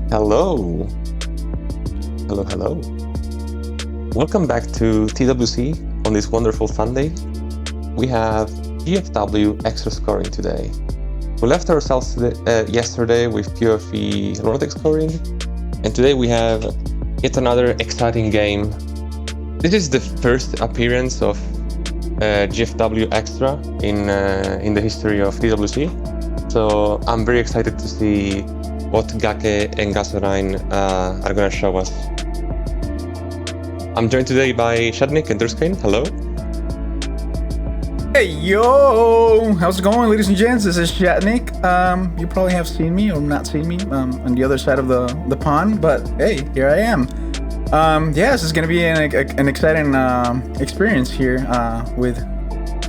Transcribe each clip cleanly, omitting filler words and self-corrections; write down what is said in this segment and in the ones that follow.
Hello. Hello. Welcome back to TWC on this wonderful Sunday. We have GFW extra scoring today. We left ourselves yesterday with PFE lunatic scoring, and today we have yet another exciting game. This is the first appearance of GFW extra in the history of TWC, so I'm very excited to see what Gake and Gasoline are going to show us. I'm joined today by Shad and turskain. Hello. Hey yo! How's it going, ladies and gents? This is Shatnik. You probably have seen me or not seen me on the other side of the pond, but hey, here I am. This is gonna be an exciting experience here with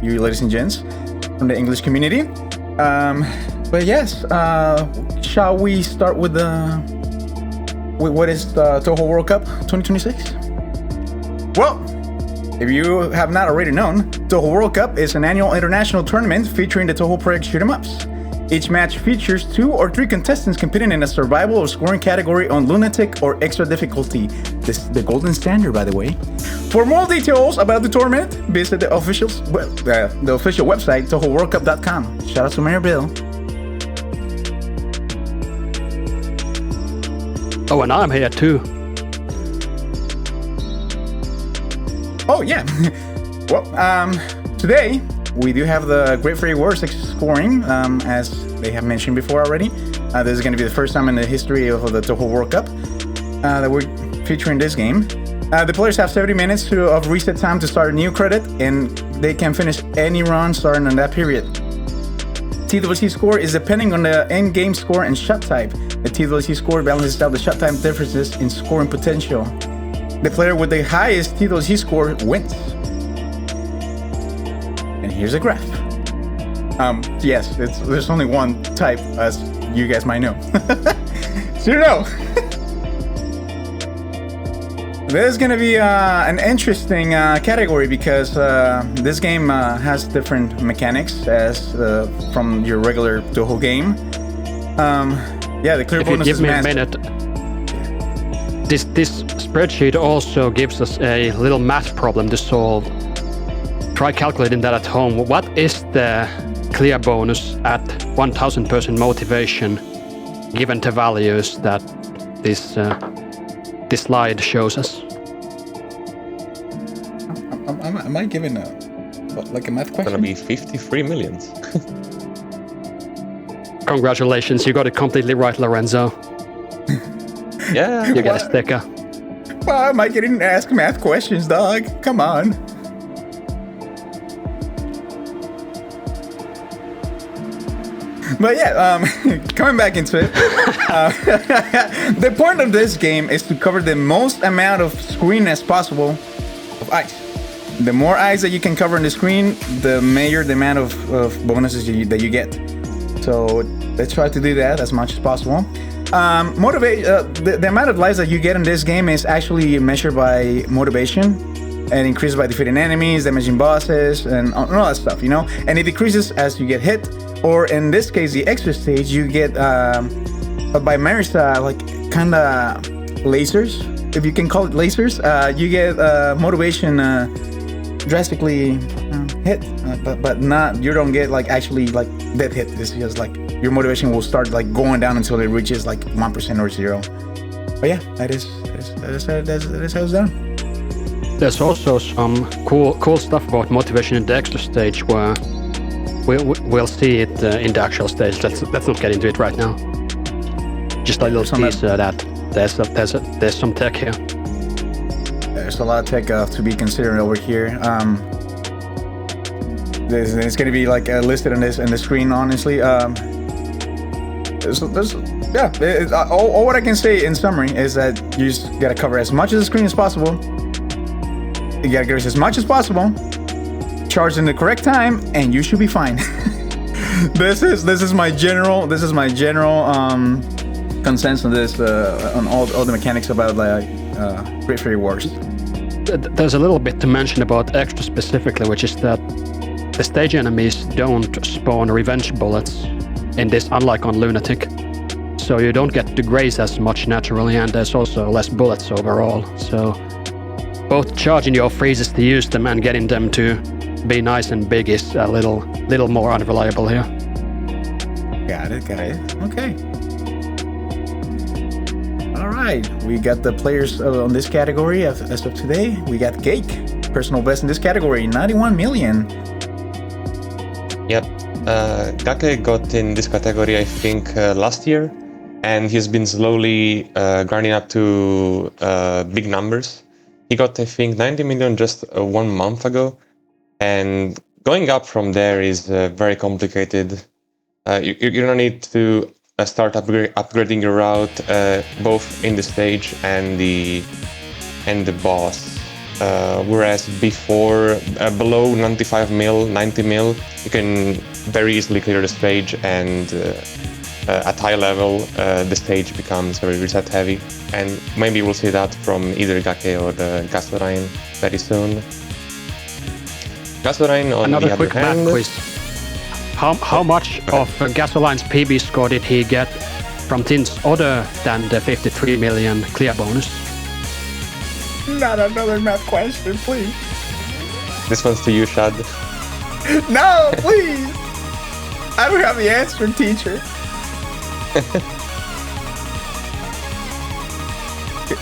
you, ladies and gents, from the English community. But yes, shall we start with what is the Touhou World Cup 2026? Well, if you have not already known, Touhou World Cup is an annual international tournament featuring the Touhou Project shoot-'em-ups. Each match features 2 or 3 contestants competing in a survival or scoring category on lunatic or extra difficulty. This is the golden standard, by the way. For more details about the tournament, visit the official website, touhouworldcup.com. Shout out to Mayor Bill. Oh, and I'm here too. Oh yeah. Well, today we do have the Great Fairy Wars scoring, as they have mentioned before already. This is going to be the first time in the history of the Touhou World Cup that we're featuring this game. The players have 70 minutes of reset time to start a new credit, and they can finish any run starting in that period. TWC score is depending on the end game score and shot type. The TWC score balances out the shot time differences in scoring potential. The player with the highest TWC score wins. And here's a graph. Yes, there's only one type, as you guys might know. So you know. This is going to be an interesting category because this game has different mechanics as from your regular Touhou game. The clear bonus is massive. If you give me a minute, this spreadsheet also gives us a little math problem to solve. Try calculating that at home. What is the clear bonus at 1000% motivation given the values that this slide shows us? Am I giving a math question? It's gonna be 53 millions. Congratulations, you got it completely right, Lorenzo. Yeah. You get a sticker. Why am I getting asked math questions, dog? Come on. But yeah, coming back into it, the point of this game is to cover the most amount of screen as possible of ice. The more ice that you can cover in the screen, the major the amount of bonuses that you get. So let's try to do that as much as possible. The amount of lives that you get in this game is actually measured by motivation and increases by defeating enemies, damaging bosses, and all that stuff, you know? And it decreases as you get hit, or in this case, the extra stage, you get, by Mary's, kind of lasers, if you can call it lasers, you get motivation drastically hit, but not, you don't get actually dead hit. It's just your motivation will start going down until it reaches 1% or 0. But yeah, that is how it's done. There's also some cool stuff about motivation in the extra stage where we'll see it in the actual stage. Let's not get into it right now. Just a little teaser that there's some tech here. There's a lot of tech to be considered over here. It's going to be listed on the screen, honestly. All what I can say in summary is that you just got to cover as much of the screen as possible. You got to get as much as possible, charge in the correct time, and you should be fine. This is my general consensus on this on all the mechanics about Great Fairy Wars. There's a little bit to mention about extra specifically, which is that the stage enemies don't spawn revenge bullets in this, unlike on Lunatic. so you don't get to graze as much naturally, and there's also less bullets overall. So both charging your freezes to use them and getting them to be nice and big is a little more unreliable here. Got it. Okay. All right, we got the players on this category as of today. We got Gake, personal best in this category, 91 million. Yep. Gake got in this category, I think, last year, and he's been slowly grinding up to big numbers. He got, I think, 90 million just 1 month ago, and going up from there is very complicated. You're gonna need to start upgrading your route, both in the stage and the boss. Whereas before, below 95 mil, 90 mil, you can very easily clear the stage, and at high level, the stage becomes very reset heavy. And maybe we'll see that from either Gake or the Gasoline very soon. Gasoline, on Another the quick other hand, math quiz. How much of Gasoline's PB score did he get from things other than the 53 million clear bonus? Not another math question, please. this one's to you, Shad. No, please. I don't have the answer, teacher.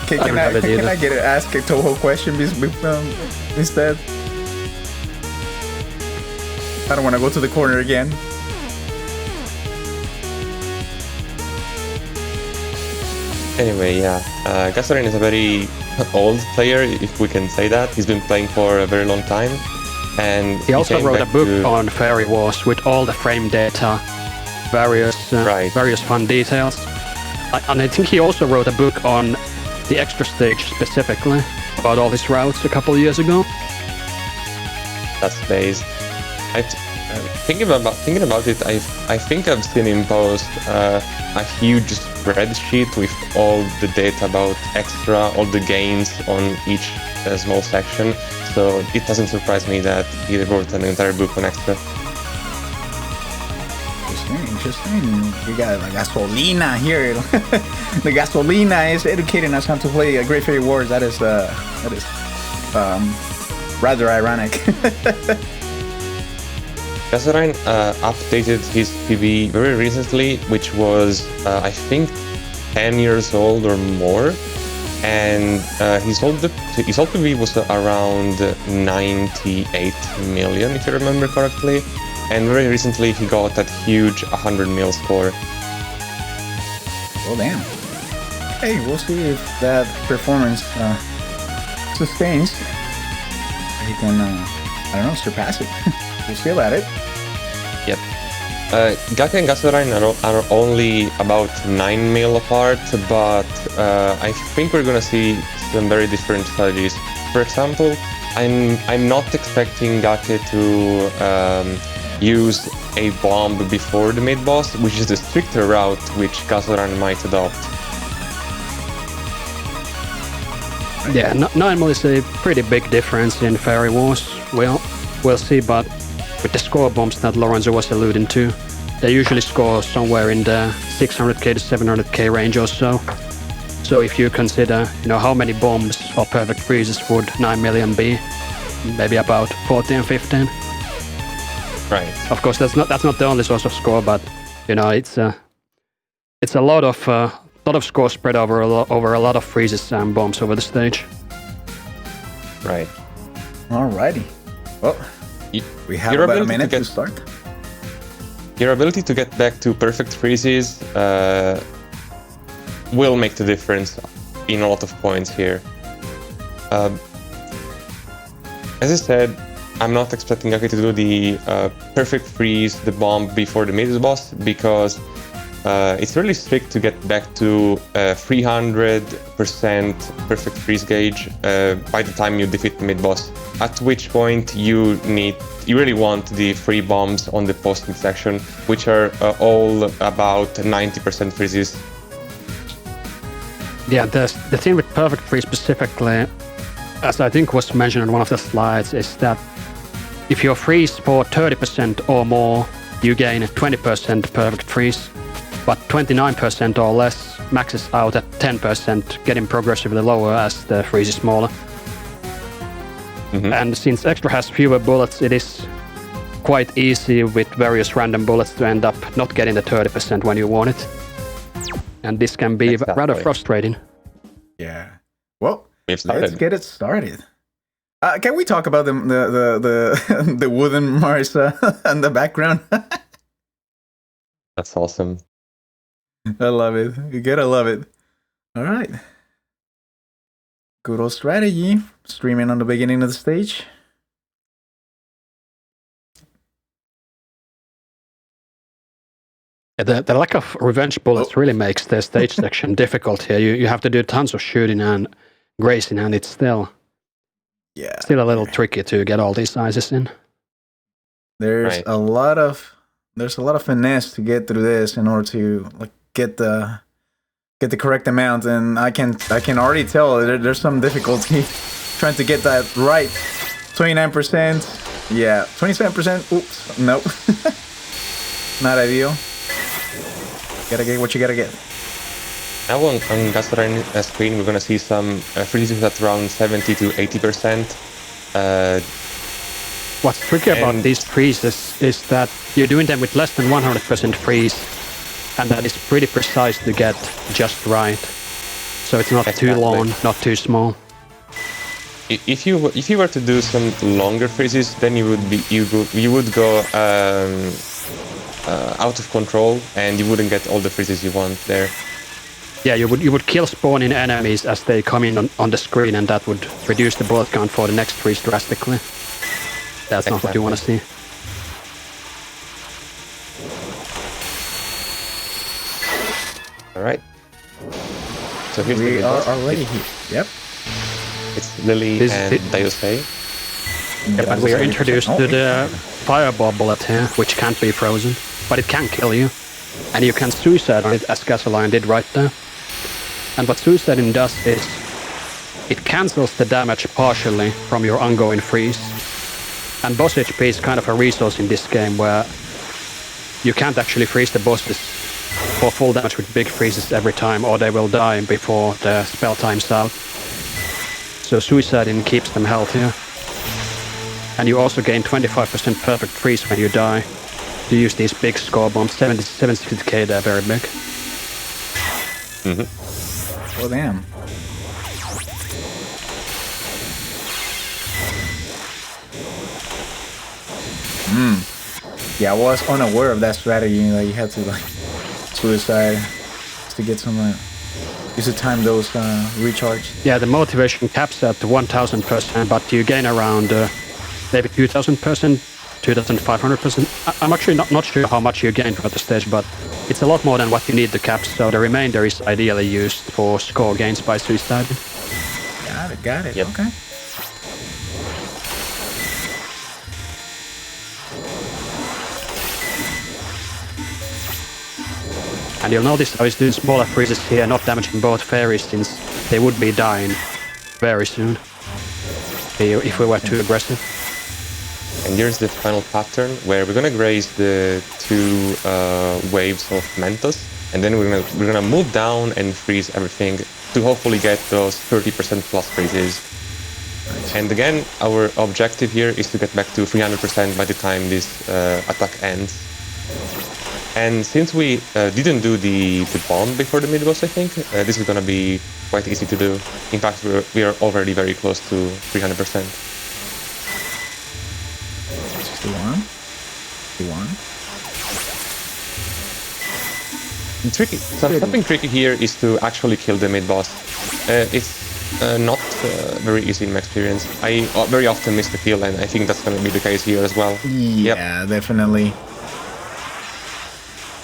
Can I get it? Ask a Touhou question instead? I don't want to go to the corner again. Anyway, yeah, Gasoline is a very old player, if we can say that. He's been playing for a very long time, and he also wrote a book to... on Fairy Wars with all the frame data, various fun details. And I think he also wrote a book on the extra stage specifically, about all his routes a couple of years ago. That's based. Thinking about it, I think I've seen him post a huge spreadsheet with all the data about extra, all the gains on each small section. So it doesn't surprise me that he wrote an entire book on extra. Interesting. We got La Gasolina here. The Gasolina is educating us how to play Great Fairy Wars. That is rather ironic. Gasoline updated his PB very recently, which was, I think, 10 years old or more, and his old PB was around 98 million, if you remember correctly, and very recently he got that huge 100 mil score. Well, damn. Hey, we'll see if that performance sustains. He can, I don't know, surpass it. We'll see about it. Yep. Gake and Gasoline are only about 9 mil apart, but I think we're gonna see some very different strategies. For example, I'm not expecting Gake to use a bomb before the mid-boss, which is the stricter route which Gasoline might adopt. Yeah, 9 mil is a pretty big difference in Fairy Wars. We'll see, but with the score bombs that Lorenzo was alluding to, they usually score somewhere in the 600k to 700k range or so. So if you consider, how many bombs or perfect freezes would 9 million be, maybe about 14, 15. Right. Of course, that's not the only source of score, but it's a lot of score spread over a lot of freezes and bombs over the stage. Right. Alrighty. Well, we have about a minute to start. Your ability to get back to perfect freezes will make the difference in a lot of points here. As I said, I'm not expecting Gake to do the perfect freeze, the bomb before the mid-boss, because it's really strict to get back to 300% perfect freeze gauge by the time you defeat the mid-boss, at which point you really want the free bombs on the post-mid section, which are all about 90% freezes. Yeah, the thing with perfect freeze specifically, as I think was mentioned on one of the slides, is that if you freeze for 30% or more, you gain 20% perfect freeze. but 29% or less maxes out at 10%, getting progressively lower as the freeze is smaller. And since extra has fewer bullets, it is quite easy with various random bullets to end up not getting the 30% when you want it. And this can be rather frustrating. Yeah. Well, let's get it started. Can we talk about the wooden Mars in the background? That's awesome. I love it. You gotta love it. All right. Good old strategy. Streaming on the beginning of the stage. The lack of revenge bullets really makes the stage section difficult here. You have to do tons of shooting and grazing, and it's still a little tricky to get all these ices in. There's a lot of finesse to get through this in order to like get the correct amount, and I can already tell there's some difficulty trying to get that right. 29%, yeah, 27%. Oops, nope, not ideal. Gotta get what you gotta get. Now on Gasoline screen, we're gonna see some freezes at around 70 to 80%. What's tricky about these freezes is that you're doing them with less than 100% freeze, and that is pretty precise to get just right. So it's not too long, not too small. If you were to do some longer freezes, then you would go out of control, and you wouldn't get all the freezes you want there. Yeah, you would kill spawning enemies as they come in on the screen, and that would reduce the bullet count for the next freeze drastically. That's not what you want to see. All right. So here's we the are already here. Yep. It's Lily and Diosei. Yep, and we are introduced to the fireball bullet here, which can't be frozen, but it can kill you. And you can suicide on it, as Gasoline did right there. And what suiciding does is it cancels the damage partially from your ongoing freeze. And boss HP is kind of a resource in this game where you can't actually freeze the bosses for full damage with big freezes every time, or they will die before the spell time's out. So suiciding keeps them healthier. And you also gain 25% perfect freeze when you die. To use these big score bombs, 760k, they're very big. Oh damn. Yeah, I was unaware of that strategy. Like you had to like suicide to get some. Use to time those recharge. Yeah, the motivation caps at 1000%, but you gain around maybe 2000%, 2500%. I'm actually not sure how much you gain throughout the stage, but it's a lot more than what you need to cap. So the remainder is ideally used for score gains by suiciding. Got it. Yep. Okay. And you'll notice I was doing smaller freezes here, not damaging both fairies, since they would be dying very soon if we were too aggressive. And here's the final pattern where we're gonna graze the two waves of Mentos, and then we're gonna move down and freeze everything to hopefully get those 30% plus freezes. And again, our objective here is to get back to 300% by the time this attack ends. And since we didn't do the bomb before the mid-boss, I think, this is gonna be quite easy to do. In fact, we are already very close to 300%. 61. Something tricky here is to actually kill the mid-boss. It's not very easy in my experience. I very often miss the kill, and I think that's gonna be the case here as well. Yeah, definitely.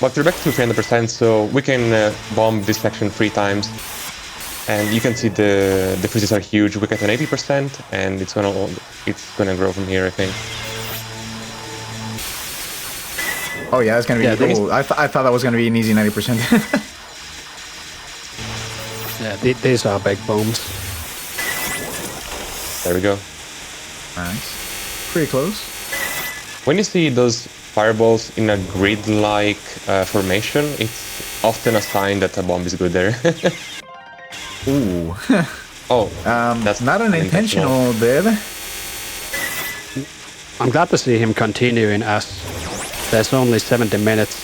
But we're back to 300%, so we can bomb this section 3 times. And you can see the freezes are huge. We get an 80%, and it's gonna grow from here, I think. Oh yeah, that's gonna be cool. I thought that was gonna be an easy 90%. Yeah, these are big bombs. There we go. Nice. Pretty close. When you see those fireballs in a grid-like formation, often a sign that a bomb is good there. Ooh. Oh, that's not an intentional dead. I'm glad to see him continuing, as there's only 70 minutes,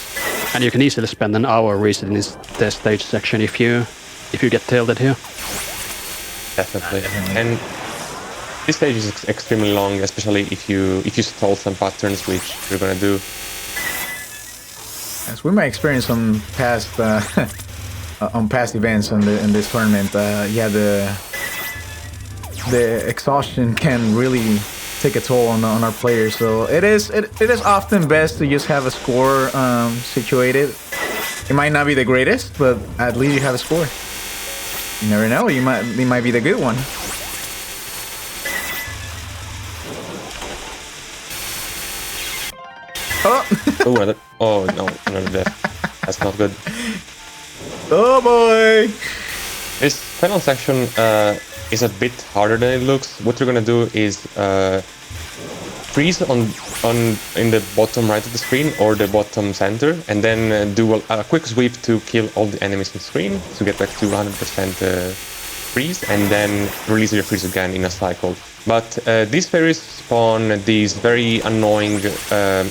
and you can easily spend an hour resetting the stage section if you get tilted here. Definitely. And this stage is extremely long, especially if you stall some patterns, which you're gonna do. As we might experience on past events in this tournament, yeah, the exhaustion can really take a toll on our players. So it is often best to just have a score situated. It might not be the greatest, but at least you have a score. You never know. It might be the good one. Oh, oh no, another death. That's not good. Oh boy! This final section is a bit harder than it looks. What you're gonna do is freeze in the bottom right of the screen or the bottom center, and then do a quick sweep to kill all the enemies on screen to get back to 100% freeze, and then release your freeze again in a cycle. But these fairies spawn these very annoying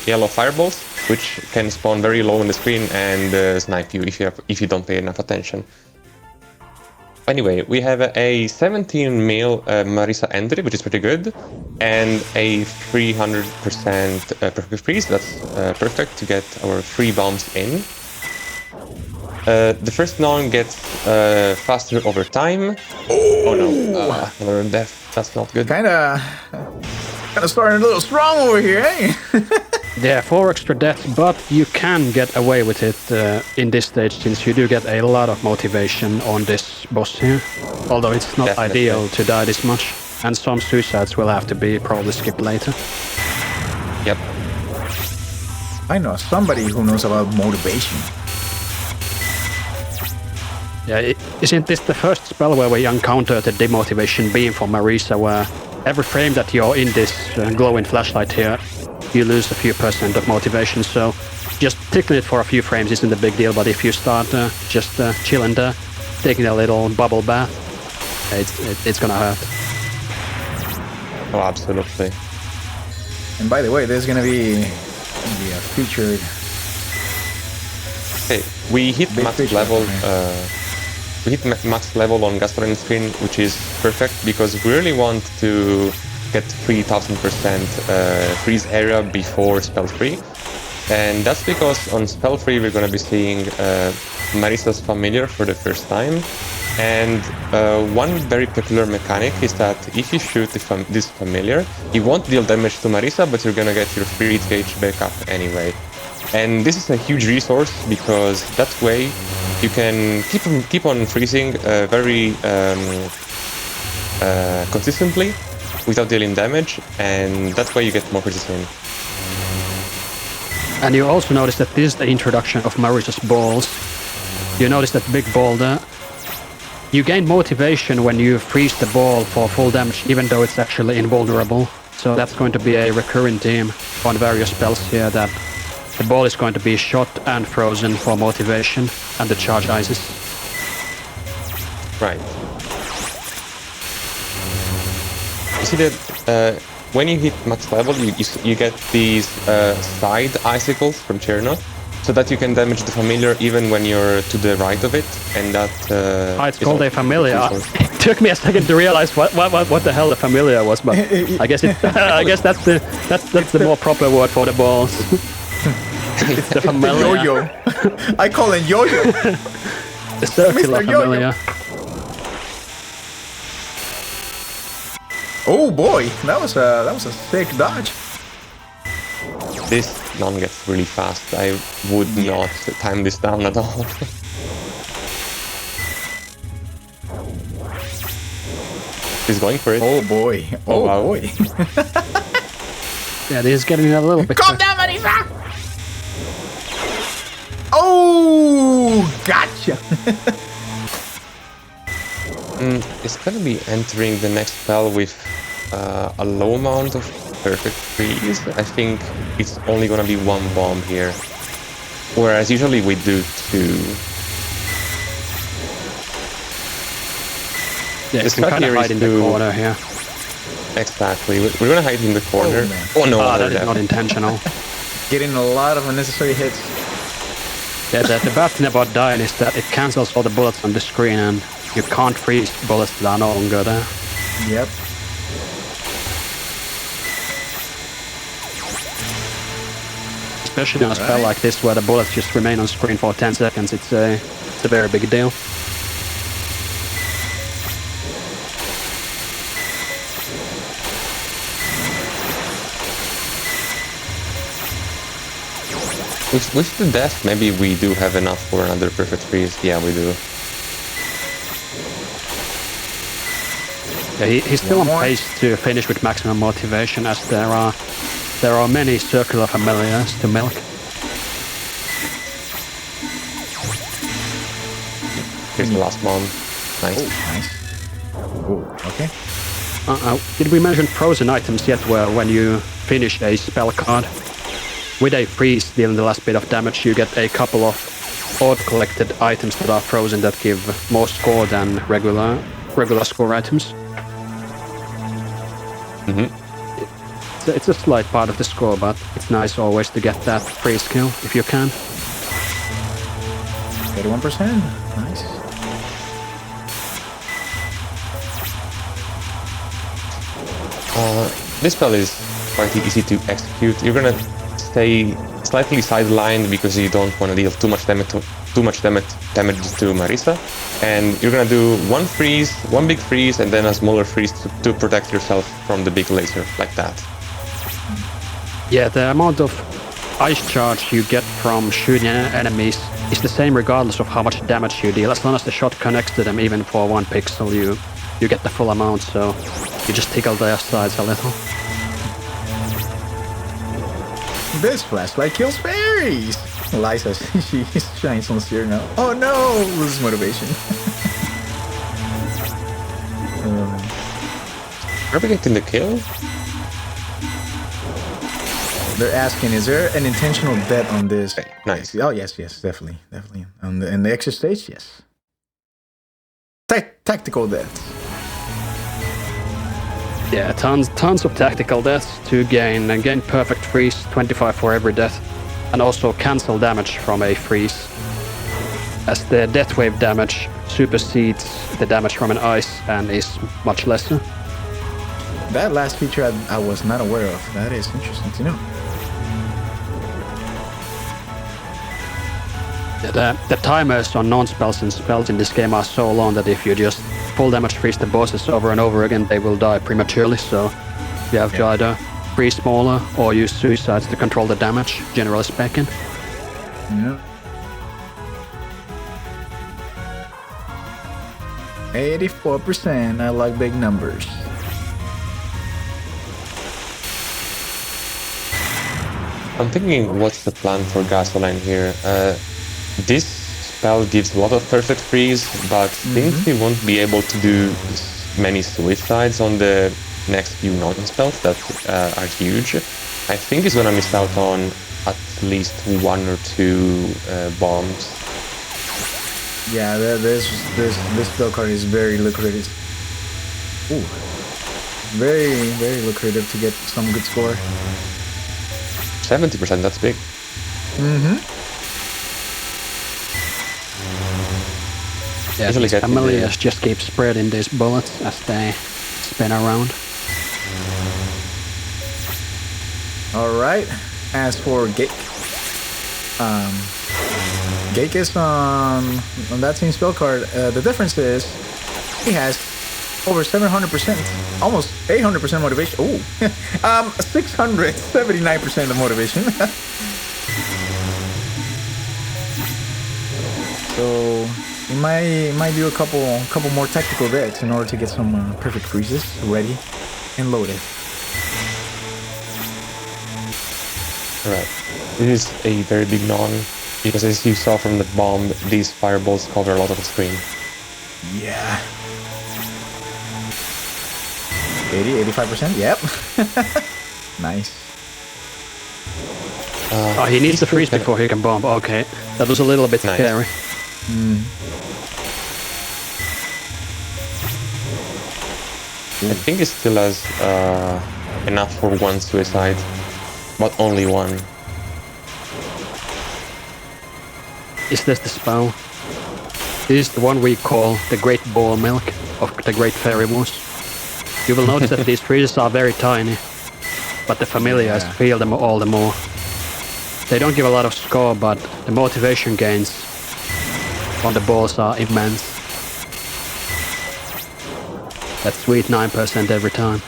yellow fireballs, which can spawn very low on the screen and snipe you if you don't pay enough attention. Anyway, we have a 17 mil Marisa entry, which is pretty good, and a 300% perfect freeze. That's perfect to get our 3 bombs in. The first non gets faster over time. Oh no, another death. That's not good. Kinda starting a little strong over here, eh? Yeah, 4 extra deaths, but you can get away with it in this stage, since you do get a lot of motivation on this boss here. Although it's not ideal to die this much, and some suicides will have to be probably skipped later. Yep. I know somebody who knows about motivation. Yeah, isn't this the first spell where we encounter the demotivation beam from Marisa, where every frame that you're in this glowing flashlight here, you lose a few % of motivation, so just tickling it for a few frames isn't a big deal, but if you start just chilling there, taking a little bubble bath, it's gonna hurt. Oh, absolutely. And by the way, there's gonna be a featured... Okay, we hit max level. We hit max level on gasoline screen, which is perfect because we really want to get 3000% freeze area before spell free, and that's because on spell free we're going to be seeing Marisa's familiar for the first time. And one very peculiar mechanic is that if you shoot this familiar, you won't deal damage to Marisa, but you're going to get your freeze gauge back up anyway. And this is a huge resource because that way you can keep on freezing very consistently without dealing damage, and that way you get more freezes in. And you also notice that this is the introduction of Marisa's balls. You notice that big ball there. You gain motivation when you freeze the ball for full damage, even though it's actually invulnerable. So that's going to be a recurring theme on various spells here, that the ball is going to be shot and frozen for motivation, and the charge ices. Right. You see that when you hit max level, you get these side icicles from Cherno, so that you can damage the familiar even when you're to the right of it, and that. It's called a familiar. It took me a second to realize what the hell the familiar was, but I guess that's the more proper word for the balls. It's the familiar. Yo-yo. I call it yo-yo. The circular familiar. Oh boy, that was a sick dodge. This non gets really fast. I would not time this down at all. He's going for it. Oh boy. Oh wow. Boy. Yeah, this is getting a little bit. Calm down, Marisa! Oh, gotcha. It's gonna be entering the next spell with a low amount of perfect freeze. I think it's only gonna be 1 bomb here, whereas usually we do 2. Yeah, you can kind of hide in the corner here. Exactly. We're gonna hide in the corner. Oh, Oh no, that is not intentional. Getting a lot of unnecessary hits. Yeah, the bad thing about dying is that it cancels all the bullets on the screen and you can't freeze bullets that are no longer there. Yep. Especially on a spell like this where the bullets just remain on screen for 10 seconds, it's a very big deal. With the death, maybe we do have enough for another perfect freeze. Yeah, we do. Yeah, he's still on pace to finish with maximum motivation, as there are many circular familiars to milk. Here's the last one. Nice. Oh, nice. Oh, okay. Did we mention frozen items yet, where when you finish a spell card with a freeze dealing the last bit of damage, you get a couple of odd-collected items that are frozen that give more score than regular score items. It's a slight part of the score, but it's nice always to get that freeze kill if you can. 31%. Nice. This spell is quite easy to execute. You're gonna stay slightly sidelined because you don't want to deal too much damage to Marisa, and you're gonna do one big freeze, and then a smaller freeze to protect yourself from the big laser, like that. Yeah, the amount of ice charge you get from shooting enemies is the same regardless of how much damage you deal. As long as the shot connects to them, even for 1 pixel, you get the full amount, so you just tickle their sides a little. This flashlight kills fairies! Liza, she's trying some sincere now. Oh no! Loses motivation. Are we getting the kill? They're asking, is there an intentional death on this? Okay, nice. Oh yes, definitely. In the extra stage, yes. Tactical deaths. Yeah, tons of tactical deaths to gain perfect freeze, 25 for every death, and also cancel damage from a freeze, as the death wave damage supersedes the damage from an ice and is much lesser. That last feature I was not aware of. That is interesting to know. The timers on non-spells and spells in this game are so long that if you just full damage freeze the bosses over and over again, they will die prematurely, so you have to either freeze smaller or use suicides to control the damage, generally speaking. Yeah. 84%. I like big numbers. I'm thinking, what's the plan for Gasoline here? This spell gives a lot of perfect freeze, but since we won't be able to do many suicides on the next few non-spells that are huge, I think he's gonna miss out on at least 1 or 2 bombs. Yeah, this spell card is very lucrative. Ooh, very lucrative to get some good score. 70%, that's big. Yeah, these familiars just keep spreading these bullets as they spin around. Alright, as for Gake, Gake is on that same spell card. The difference is he has over 700%, almost 800% motivation. Ooh, 679% of motivation. So he might do a couple more tactical decks in order to get some perfect freezes ready and loaded. Alright, this is a very big non, because as you saw from the bomb, these fireballs cover a lot of the screen. Yeah. 85%? Yep. Nice. He needs to freeze before he can bomb. Okay, that was a little bit scary. I think he still has enough for one suicide, but only one. Is this the spell? This is the one we call the Great Ball Milk of the Great Fairy Wars. You will notice that these freezes are very tiny, but the familiars feel them all the more. They don't give a lot of score, but the motivation gains on the balls are immense. That sweet 9% every time.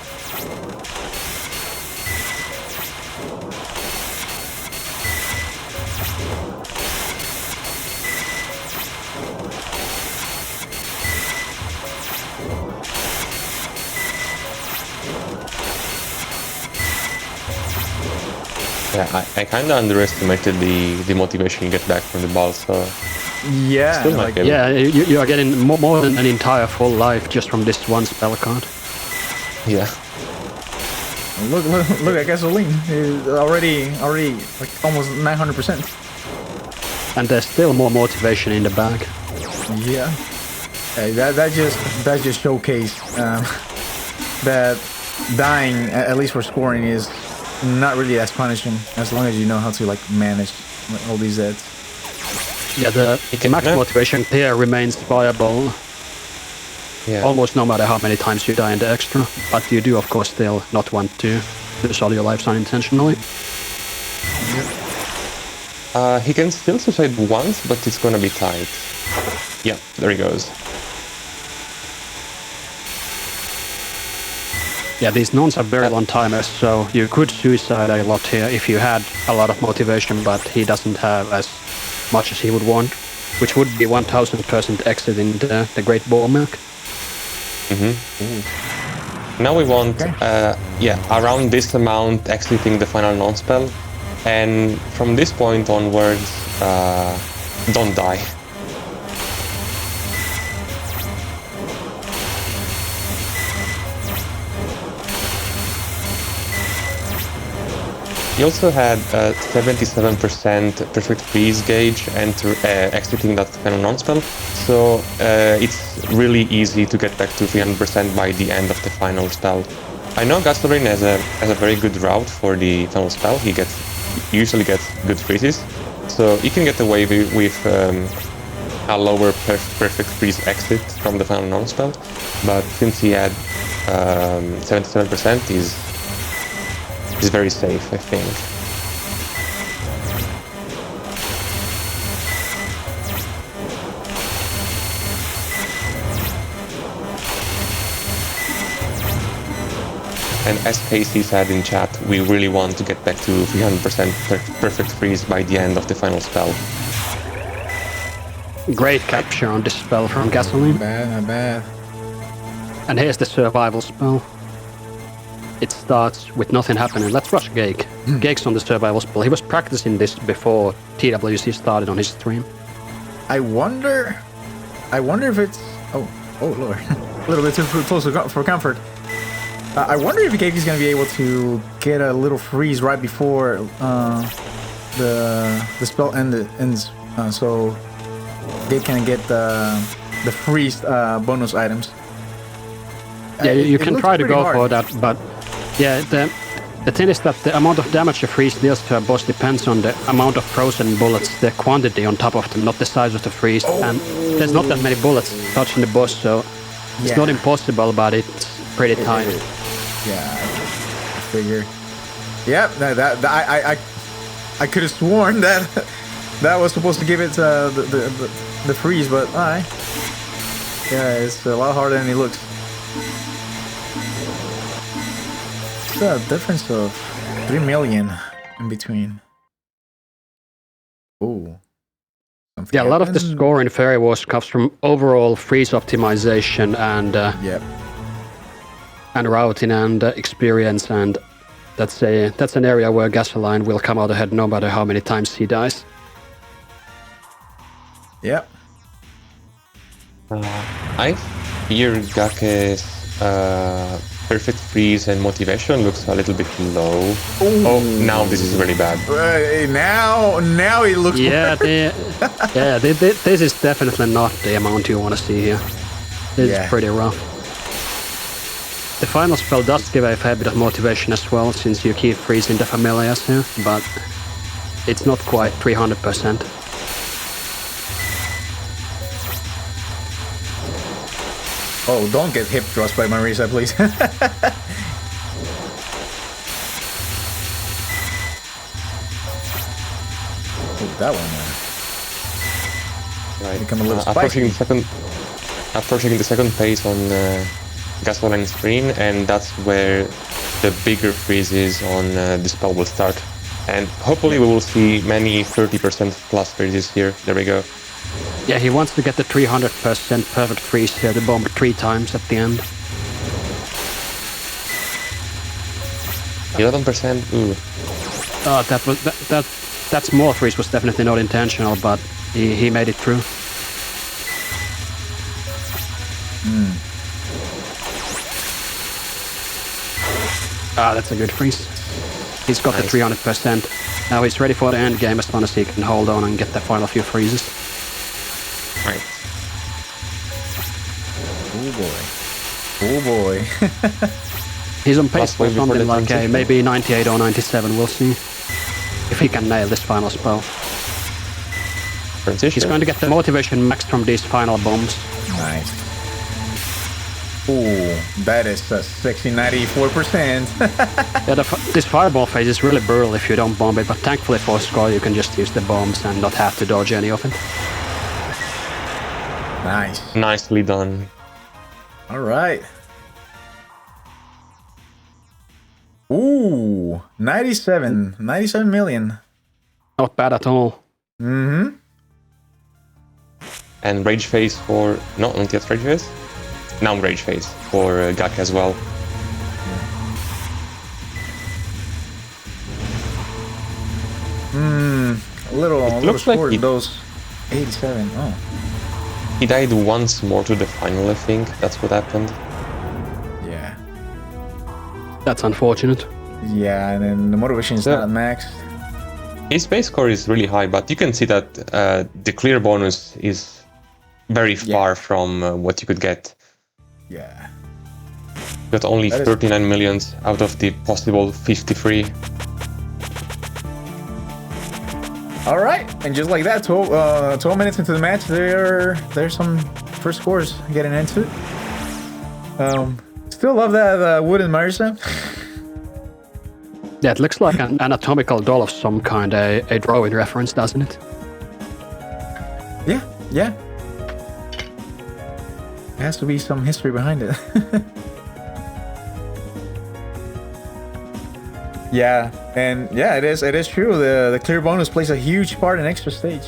Yeah, I kind of underestimated the motivation you get back from the ball, so... Yeah, Still might get it. Yeah, you are getting more than an entire full life just from this one spell card. Yeah. look at gasoline. It's already like almost 900%. And there's still more motivation in the bag. Yeah. Hey, that just showcased that dying, at least for scoring, is not really as punishing as long as you know how to like manage all these Zs. Yeah, the max motivation here remains viable Yeah. almost no matter how many times you die in the extra, but you do of course still not want to lose all your lives unintentionally. He can still suicide once, but it's gonna be tight. Yeah, there he goes. Yeah, these nuns are very long timers, so you could suicide a lot here if you had a lot of motivation, but he doesn't have as much as he would want, which would be 1000% exit in the Great Ball Milk. Now we want, around this amount exiting the final non-spell, and from this point onwards, don't die. He also had 77% perfect freeze gauge and exiting that kind of non-spell, so it's really easy to get back to 300% by the end of the final spell. I know Gasoline has a very good route for the final spell. He usually gets good freezes, so he can get away with a lower perfect freeze exit from the final non-spell, but since he had 77%, he's very safe, I think. And as Casey said in chat, we really want to get back to 300% perfect freeze by the end of the final spell. Great capture on this spell from Gasoline. Not bad. And here's the survival spell. It starts with nothing happening. Let's rush Gake. Gake's on the survival spell. He was practicing this before TWC started on his stream. I wonder if it's... Oh lord. A little bit too close for comfort. I wonder if Gake is going to be able to get a little freeze right before the spell ends, so Gake can get the freeze bonus items. Yeah, you can looks try to pretty go hard. for that, but yeah, the thing is that the amount of damage a freeze deals to a boss depends on the amount of frozen bullets, the quantity on top of them, not the size of the freeze. And there's not that many bullets touching the boss, so it's not impossible, but it's pretty tight. Yeah, I figure. Yep, I could have sworn that was supposed to give it the freeze, but alright. Yeah, it's a lot harder than it looks. It's a difference of 3 million in between. Ooh. Yeah, a lot of the score in Fairy Wars comes from overall freeze optimization and and routing and experience, and that's an area where Gasoline will come out ahead no matter how many times he dies. Yep. I fear Gake's perfect freeze and motivation looks a little bit low. Ooh. Oh, now this is really bad. Now it looks. Yeah, this is definitely not the amount you want to see here. This is pretty rough. The final spell does give a fair bit of motivation as well, since you keep freezing the familiars here, but it's not quite 300%. Oh, don't get hip thrust by Marisa, please. Oh, that one. Right. Become a little approaching spicy. the second phase on gasoline screen, and that's where the bigger freezes on the spell will start. And hopefully we will see many 30% plus freezes here. There we go. Yeah, he wants to get the 300% perfect freeze here to bomb 3 times at the end. 11%. Ooh. That small freeze was definitely not intentional, but he made it through. That's a good freeze. He's got Nice. the 300%. Now he's ready for the end game as long as he can hold on and get the final few freezes. Right. Oh boy. Oh boy. He's on pace Last for wave before something the like transition. maybe 98 or 97, we'll see. If he can nail this final spell. Transition. He's going to get the motivation max from these final bombs. Nice. Ooh, that is a sexy 94%. Yeah, this fireball phase is really brutal if you don't bomb it, but thankfully for score you can just use the bombs and not have to dodge any of it. Nice. Nicely done. All right. Ooh, 97 million. Not bad at all. Mm-hmm. And rage phase for... No, not yet rage phase. Now rage phase for gake as well. A little looks like short, it- those 87. Oh, He died once more to the final, I think. That's what happened. yeah. That's unfortunate. Yeah, and then the motivation is Yeah. not max. His base score is really high, but you can see that the clear bonus is very far from what you could get. Yeah. Got only That is- 39 millions out of the possible 53. All right, and just like that, 12 minutes into the match, there's some first scores getting into it. Still love that wooden Marisa. Yeah, it looks like an anatomical doll of some kind, a drawing reference, doesn't it? Yeah, yeah. There has to be some history behind it. Yeah, and yeah, it is true. The clear bonus plays a huge part in extra stage.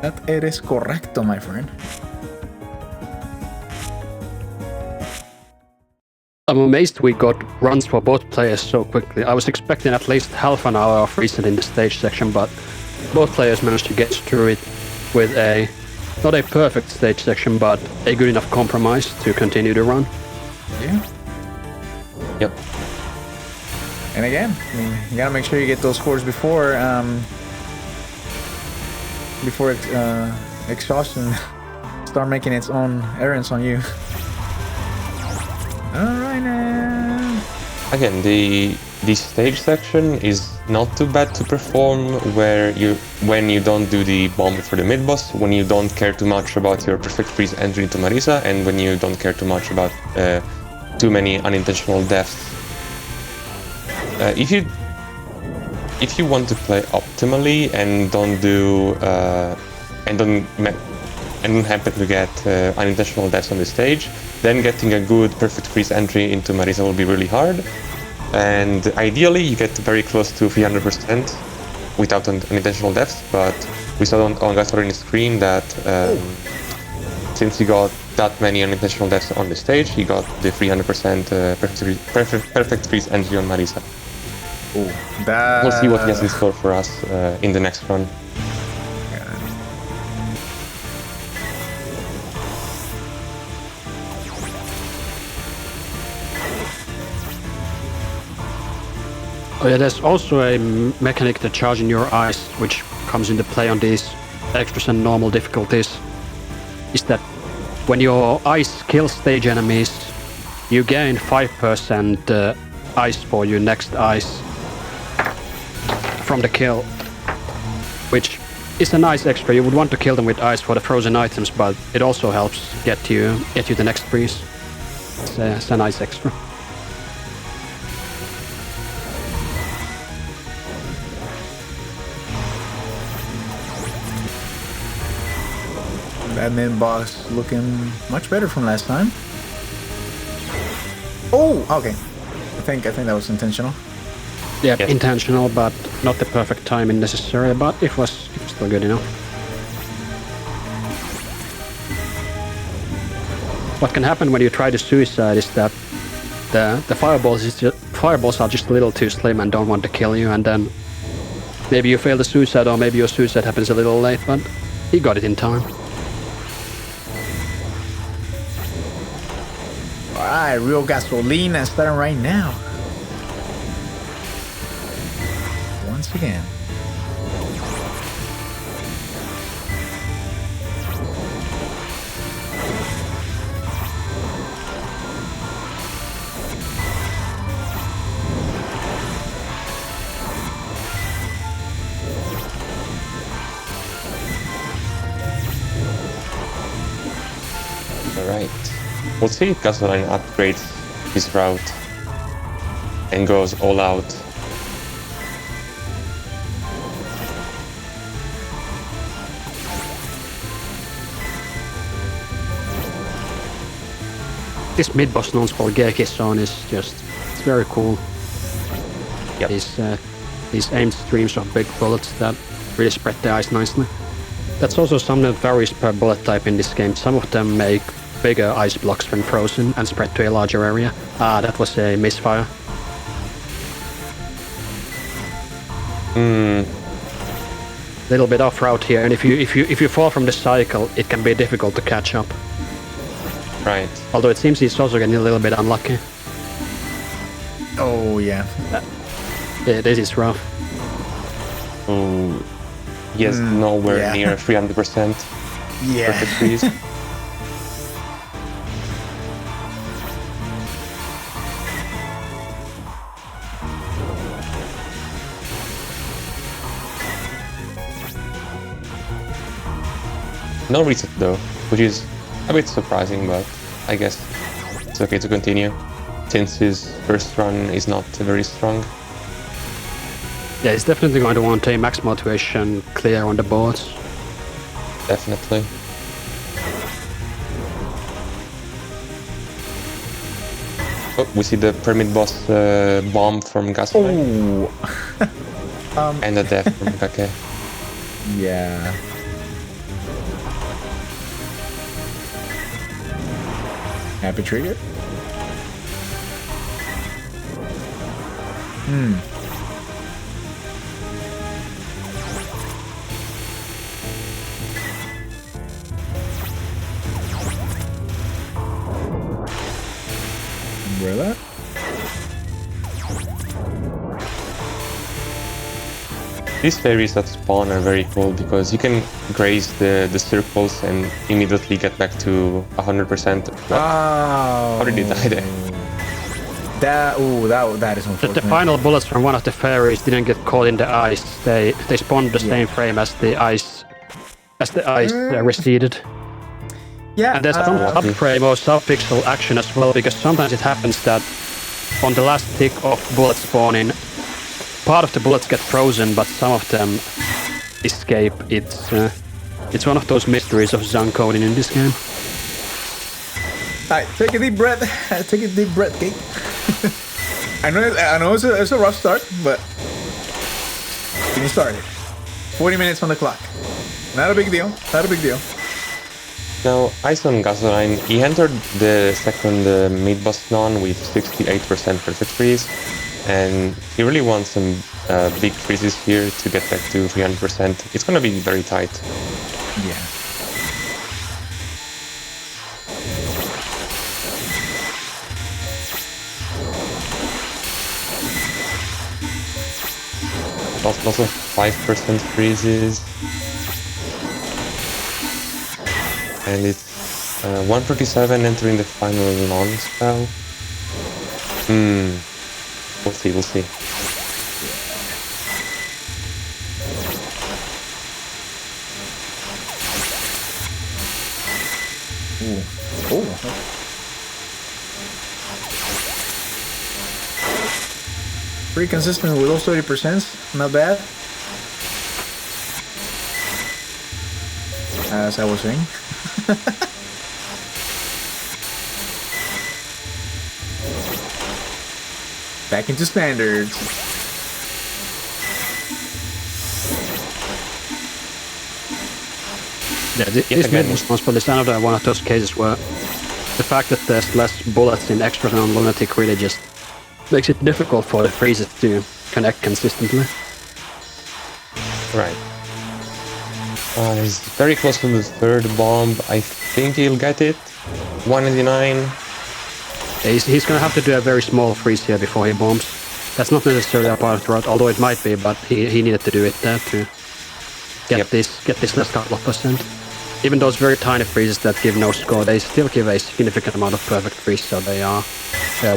That it is correcto, my friend. I'm amazed we got runs for both players so quickly. I was expecting at least half an hour of reset in the stage section, but both players managed to get through it with not a perfect stage section, but a good enough compromise to continue the run. Yeah. Yep. And again, I mean, you gotta make sure you get those scores before exhaustion start making its own errands on you. All right now. Again, the stage section is not too bad to perform when you don't do the bomb for the mid boss, when you don't care too much about your perfect freeze entry into Marisa, and when you don't care too much about too many unintentional deaths. If you want to play optimally and don't happen to get unintentional deaths on the stage, then getting a good perfect freeze entry into Marisa will be really hard. And ideally, you get very close to 300% without unintentional deaths. But we saw on Gasoline screen that since he got that many unintentional deaths on the stage, he got the 300% perfect freeze entry on Marisa. Ooh, that. We'll see what he has in store for us in the next run. Oh yeah, there's also a mechanic that charging your ice, which comes into play on these extras and normal difficulties, is that when your ice kills stage enemies, you gain 5% ice for your next ice from the kill, which is a nice extra. You would want to kill them with ice for the frozen items, but it also helps get you the next freeze. It's a nice extra. That mid boss looking much better from last time. Oh, okay. I think that was intentional. Yeah, Yes. intentional, but not the perfect timing necessarily, but it was still good enough. What can happen when you try to suicide is that the fireballs are just a little too slim and don't want to kill you, and then maybe you fail the suicide, or maybe your suicide happens a little late, but he got it in time. Alright, real gasolina starting right now. Once again. Alright. We'll see if Gasoline upgrades his route and goes all out. This mid-boss non-spell gake zone is it's very cool. Yep. These aimed streams of big bullets that really spread the ice nicely. That's also something that varies per bullet type in this game. Some of them make bigger ice blocks when frozen and spread to a larger area. That was a misfire. Little bit off route here, and if you fall from the cycle, it can be difficult to catch up. Right. Although it seems he's also getting a little bit unlucky. Oh yeah. Yeah, this is rough. Oh, he is nowhere yeah. near 300% Yeah. perfect freeze. No reset though, which is a bit surprising, but I guess it's okay to continue, since his first run is not very strong. Yeah, he's definitely going to want a max motivation clear on the boards. Definitely. Oh, we see the permit boss bomb from Gasoline, Oh. and the death from Kake. Yeah. Happy trigger. Umbrella. These fairies that spawn are very cool because you can graze the circles and immediately get back to 100%. Wow. How did he die there? That is The unfortunate. final bullets from one of the fairies didn't get caught in the ice. They spawned the same frame as the ice receded. Yeah. And there's some subframe or sub-pixel action as well, because sometimes it happens that on the last tick of bullet spawning, part of the bullets get frozen, but some of them escape. It's one of those mysteries of zone coding in this game. Alright, take a deep breath. Take a deep breath, Gake. I know it's a rough start, but getting started. 40 minutes on the clock. Not a big deal. Not a big deal. Now, Ice on Gasoline, he entered the second mid-boss non with 68% perfect freeze, and he really wants some big freezes here to get back to 300%. It's gonna be very tight. Yeah. Also 5% freezes. And it's 137 entering the final non-spell. We'll see, we'll see. Ooh. Oh. Pretty consistent with those 30%. Not bad. As I was saying. Back into standards. Yeah, this mid responsible is another one of those cases where the fact that there's less bullets in extra non-lunatic really just makes it difficult for the freezes to connect consistently. Right. He's very close to the third bomb. I think he'll get it. 189. He's gonna have to do a very small freeze here before he bombs. That's not necessarily a part of the route, although it might be, but he needed to do it there to get this last couple of percent. Even those very tiny freezes that give no score, they still give a significant amount of perfect freeze, so they are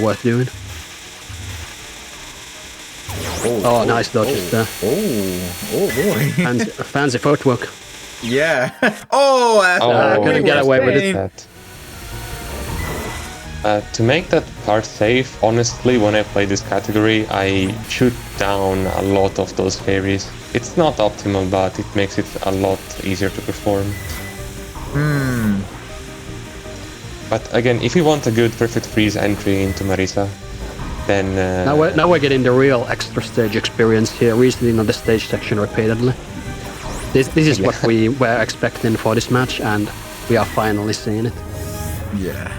worth doing. Oh, nice dodges there. Oh boy. Fancy footwork. Yeah. Oh, couldn't get away with it. To make that part safe, honestly, when I play this category, I shoot down a lot of those fairies. It's not optimal, but it makes it a lot easier to perform. But again, if you want a good perfect freeze entry into Marisa, then... Now we're getting the real extra stage experience here, reasoning on the stage section repeatedly. This is what we were expecting for this match, and we are finally seeing it. Yeah.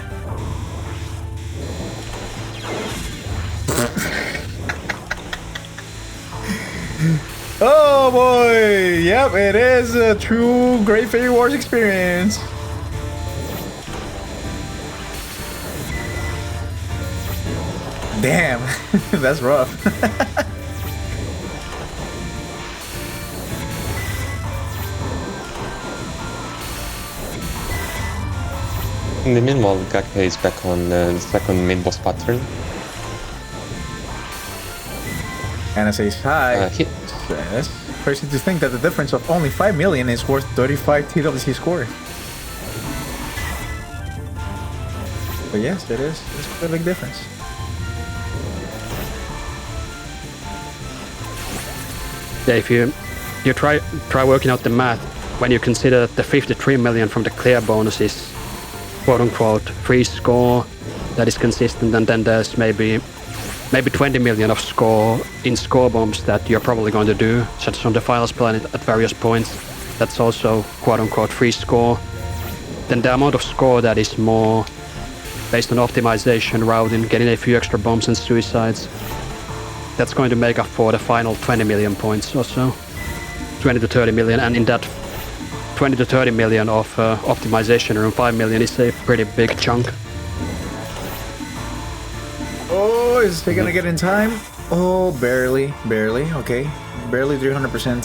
Oh boy! Yep, it is a true Great Fairy Wars experience. Damn, that's rough. In the meanwhile, gake is back on the second mid-boss pattern. And I say hi. Says, crazy to think that the difference of only 5 million is worth 35 TWC score. But yes, it is. It's a big difference. Yeah, if you try working out the math, when you consider that the 53 million from the clear bonus is quote-unquote free score that is consistent, and then there's maybe 20 million of score in score bombs that you're probably going to do, such as on the Finals Planet at various points. That's also quote-unquote free score. Then the amount of score that is more based on optimization, routing, getting a few extra bombs and suicides, that's going to make up for the final 20 million points or so. 20 to 30 million, and in that 20 to 30 million of optimization room, 5 million is a pretty big chunk. Oh, is he gonna get in time? Oh, barely, okay. Barely 300%.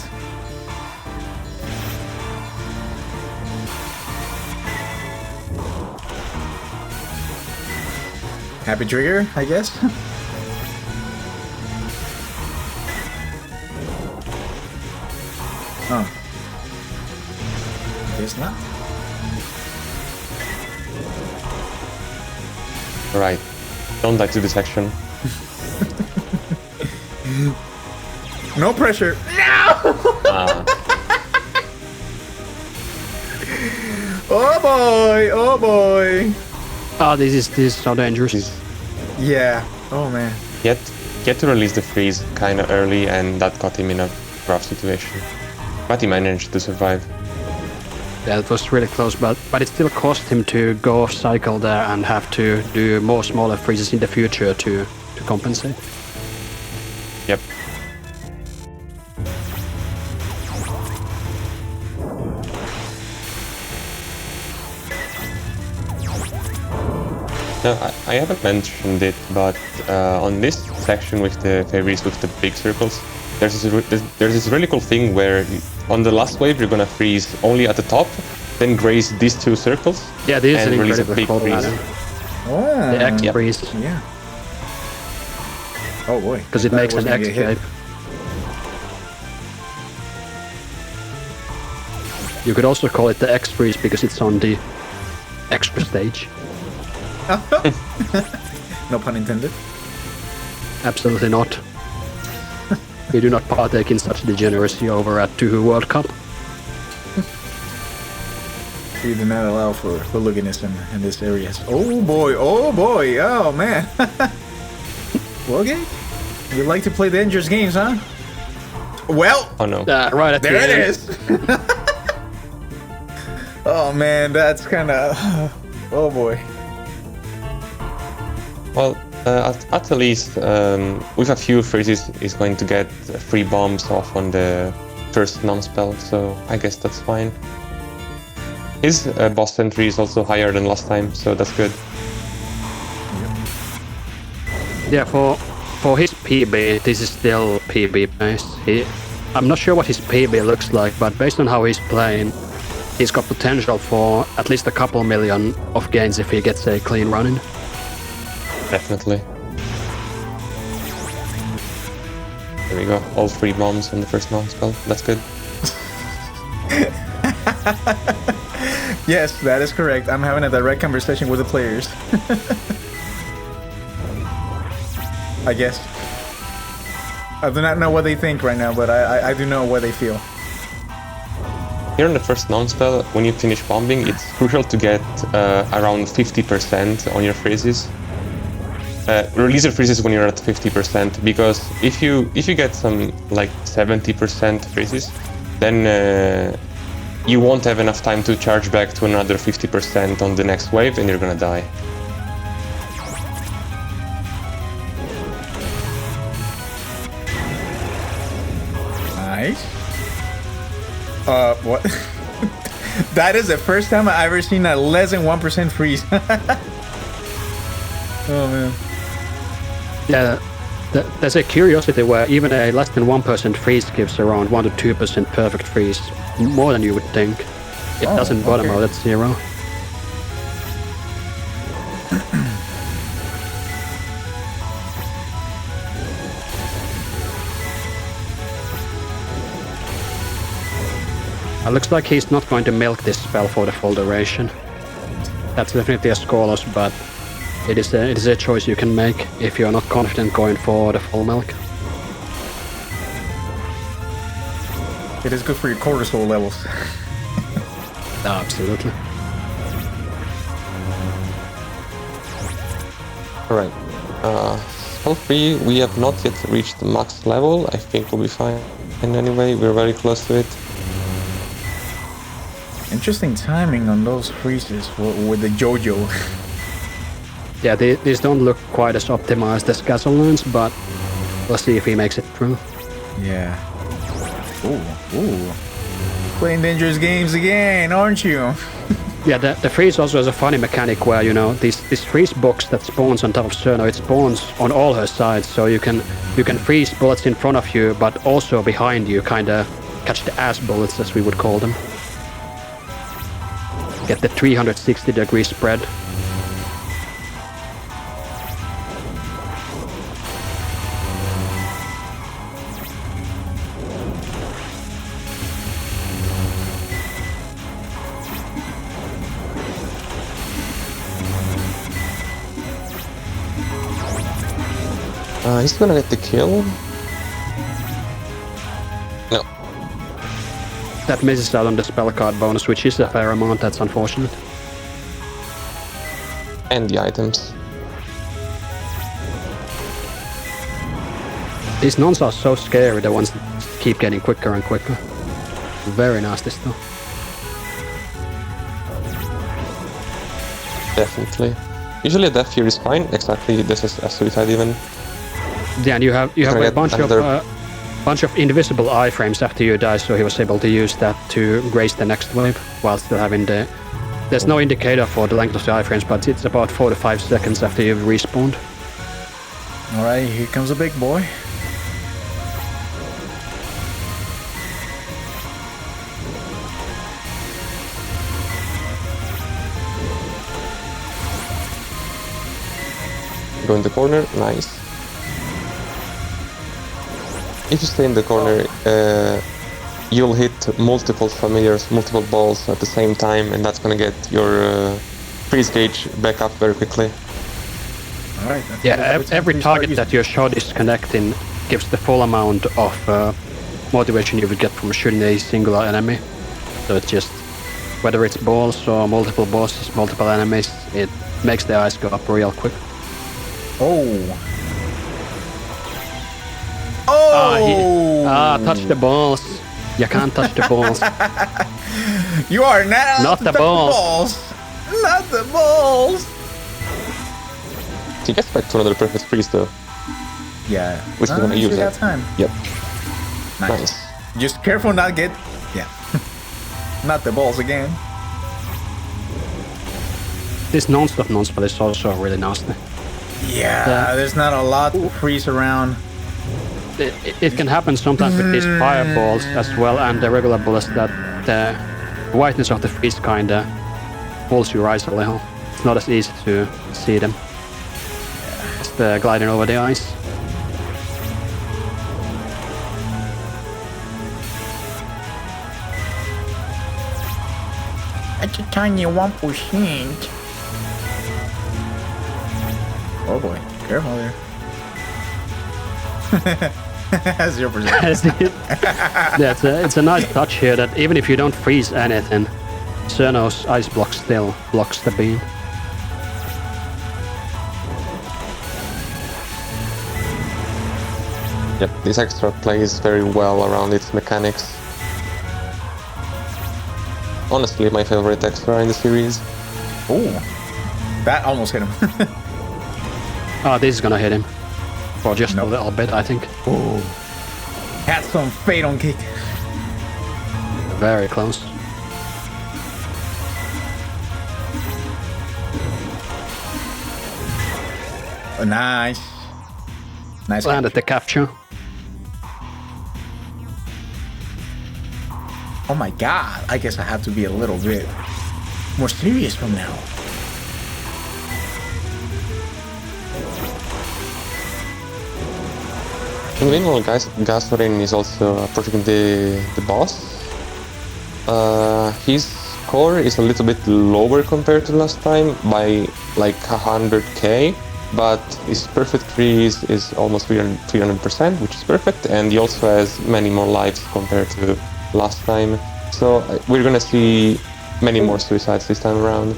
Happy trigger, I guess. Oh. Guess not. Right. Don't die to this action. No pressure. No! Oh boy! Oh boy! Oh, this is so dangerous. Yeah. Oh man. Get to release the freeze kind of early, and that got him in a rough situation. But he managed to survive. Yeah, it was really close, but it still cost him to go off cycle there and have to do more smaller freezes in the future to compensate. Yep. No, I haven't mentioned it, but on this section with the fairies with the big circles, there's this really cool thing where on the last wave you're gonna freeze only at the top, then graze these two circles. Yeah, this is and an release a incredibly big cool freeze. pattern. Wow. The X freeze. Yeah. Oh boy. Because it Thought makes was an gonna get hit. escape. You could also call it the X freeze because it's on the extra stage. No pun intended. Absolutely not. We do not partake in such degeneracy over at Touhou World Cup. We do not allow for hooliganism in this area. Oh boy, oh man. Well, okay. You like to play dangerous games, huh? Well, Oh no. Right at there the it end. is. Oh man, that's kind of... Oh boy. Well, at the least, with a few phrases, he's going to get free bombs off on the first non-spell, so I guess that's fine. His boss entry is also higher than last time, so that's good. Yeah, for his PB, this is still PB based. I'm not sure what his PB looks like, but based on how he's playing, he's got potential for at least a couple million of gains if he gets a clean run-in. Definitely. There we go, all three bombs on the first non-spell, that's good. Yes, that is correct. I'm having a direct conversation with the players. I guess. I do not know what they think right now, but I do know what they feel. Here on the first non-spell, when you finish bombing, it's crucial to get around 50% on your phrases. Release your phrases when you're at 50%, because if you get some like 70% phrases, then you won't have enough time to charge back to another 50% on the next wave, and you're gonna die. Nice. What? That is the first time I've ever seen a less than 1% freeze. Oh man. Yeah, there's a curiosity where even a less than 1% freeze gives around 1 to 2% perfect freeze, more than you would think. It doesn't bottom out at 0. It looks like he's not going to milk this spell for the full duration. That's definitely a scoreless, but it is a choice you can make if you're not confident going for the full milk. It is good for your cortisol levels. Absolutely. Alright. Spell 3, we have not yet reached the max level. I think we'll be fine. And anyway, we're very close to it. Interesting timing on those freezes with the JoJo. Yeah, these don't look quite as optimized as Gasoline's, but we'll see if he makes it through. Yeah. Ooh. Playing dangerous games again, aren't you? Yeah, the freeze also has a funny mechanic where, you know, this freeze box that spawns on top of Cerno, it spawns on all her sides, so you can freeze bullets in front of you, but also behind you, kinda catch the ass bullets, as we would call them. Get the 360-degree spread. He's gonna get the kill. No. That misses out on the spell card bonus, which is a fair amount. That's unfortunate. And the items. These nuns are so scary, the ones that keep getting quicker and quicker. Very nasty stuff. Definitely. Usually a death here is fine. Exactly, this is a suicide even. Yeah, and you have a get bunch of invisible iframes after you die, so he was able to use that to graze the next wave while still having the... There's no indicator for the length of the iframes, but it's about 4 to 5 seconds after you've respawned. Alright, here comes a big boy. Go in the corner, nice. if you stay in the corner, you'll hit multiple familiars, multiple balls at the same time, and that's gonna get your freeze gauge back up very quickly. All right. Yeah, every target that your shot is connecting gives the full amount of motivation you would get from shooting a singular enemy. So it's just, whether it's balls or multiple bosses, multiple enemies, it makes the eyes go up real quick. Oh. Touch the balls. You can't touch the balls. You are not allowed to the touch balls. the balls. Not the balls. He gets back to another perfect freeze though. Yeah. Which we're gonna use that it. time. Yep. Nice. Just careful not get. Yeah. Not the balls again. This non-stop non-spell is also really nasty. Yeah, there's not a lot to freeze around. It can happen sometimes with these fireballs as well, and the regular bullets, that the whiteness of the freeze kinda pulls your eyes a little. It's not as easy to see them. Just gliding over the ice. That's a tiny 1%. Oh boy, careful there. 0%. Yeah, it's a nice touch here that even if you don't freeze anything, Cerno's ice block still blocks the beam. Yep, this extra plays very well around its mechanics. Honestly, my favorite extra in the series. Oh, that almost hit him. Oh, this is gonna hit him. For just a little bit, I think. Oh, had some fate on kick. Very close. Oh, nice. Nice. Landed the capture. Oh my god, I guess I have to be a little bit more serious from now. And meanwhile, Gasorin is also approaching the boss. His score is a little bit lower compared to last time by like 100k, but his perfect freeze is almost 300%, which is perfect, and he also has many more lives compared to last time. So we're gonna see many more suicides this time around.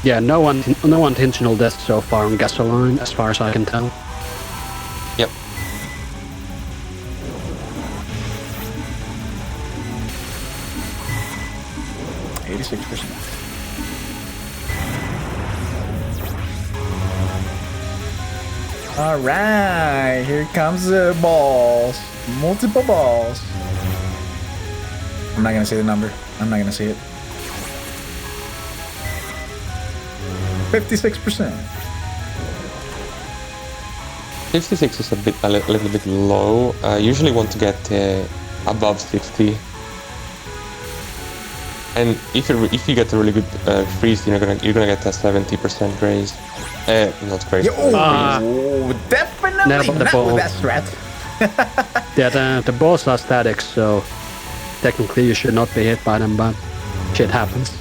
Yeah, no intentional deaths so far on Gasoline, as far as I can tell. Yep. All right, here comes the balls. Multiple balls. I'm not gonna say the number. I'm not gonna say it. 56%. 56 is a little bit low. Usually want to get above 60. And if you get a really good freeze, you're gonna get a 70% raise. Not raise. Definitely Never the not ball. with that strat. Yeah, the balls are static, so technically you should not be hit by them, but shit happens.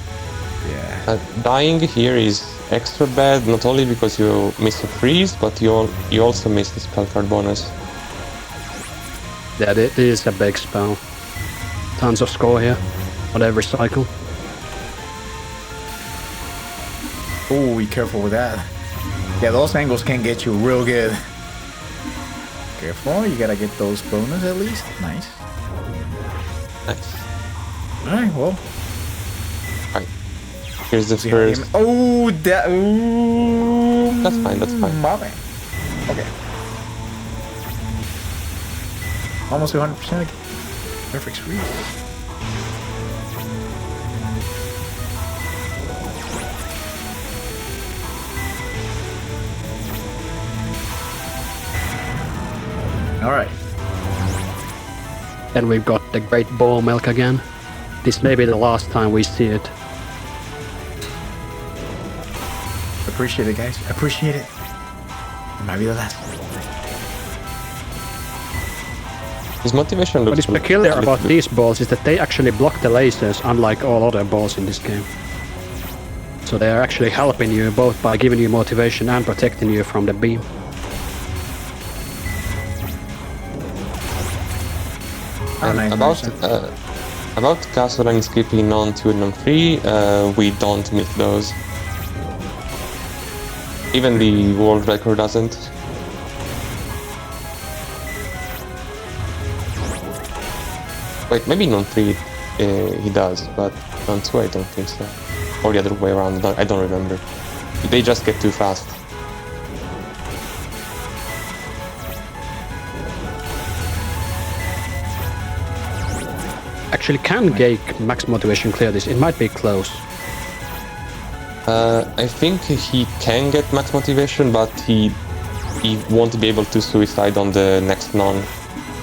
Yeah. Dying here is extra bad, not only because you miss a freeze, but you also miss the spell card bonus. Yeah, it is a big spell. Tons of score here on every cycle. Oh, be careful with that. Yeah, those angles can get you real good. Careful, you gotta get those bonus at least. Nice. Nice. Alright, well. Alright. Here's the first. Oh, that. Ooh, That's fine, that's fine. My bad. Okay. Almost 200% again. Perfect freeze. Alright. And we've got the great ball milk again. This may be the last time we see it. Appreciate it, guys. Appreciate it. It might be the last. His motivation What looks is peculiar about these balls is that they actually block the lasers, unlike all other balls in this game. So they are actually helping you both by giving you motivation and protecting you from the beam. About gasoline skipping non-2 and non-3, we don't meet those. Even the world record doesn't. Wait, maybe non-3 he does, but non-2 I don't think so. Or the other way around, I don't remember. They just get too fast. Actually, can Gake max motivation clear this? It might be close. I think he can get max motivation, but he won't be able to suicide on the next non,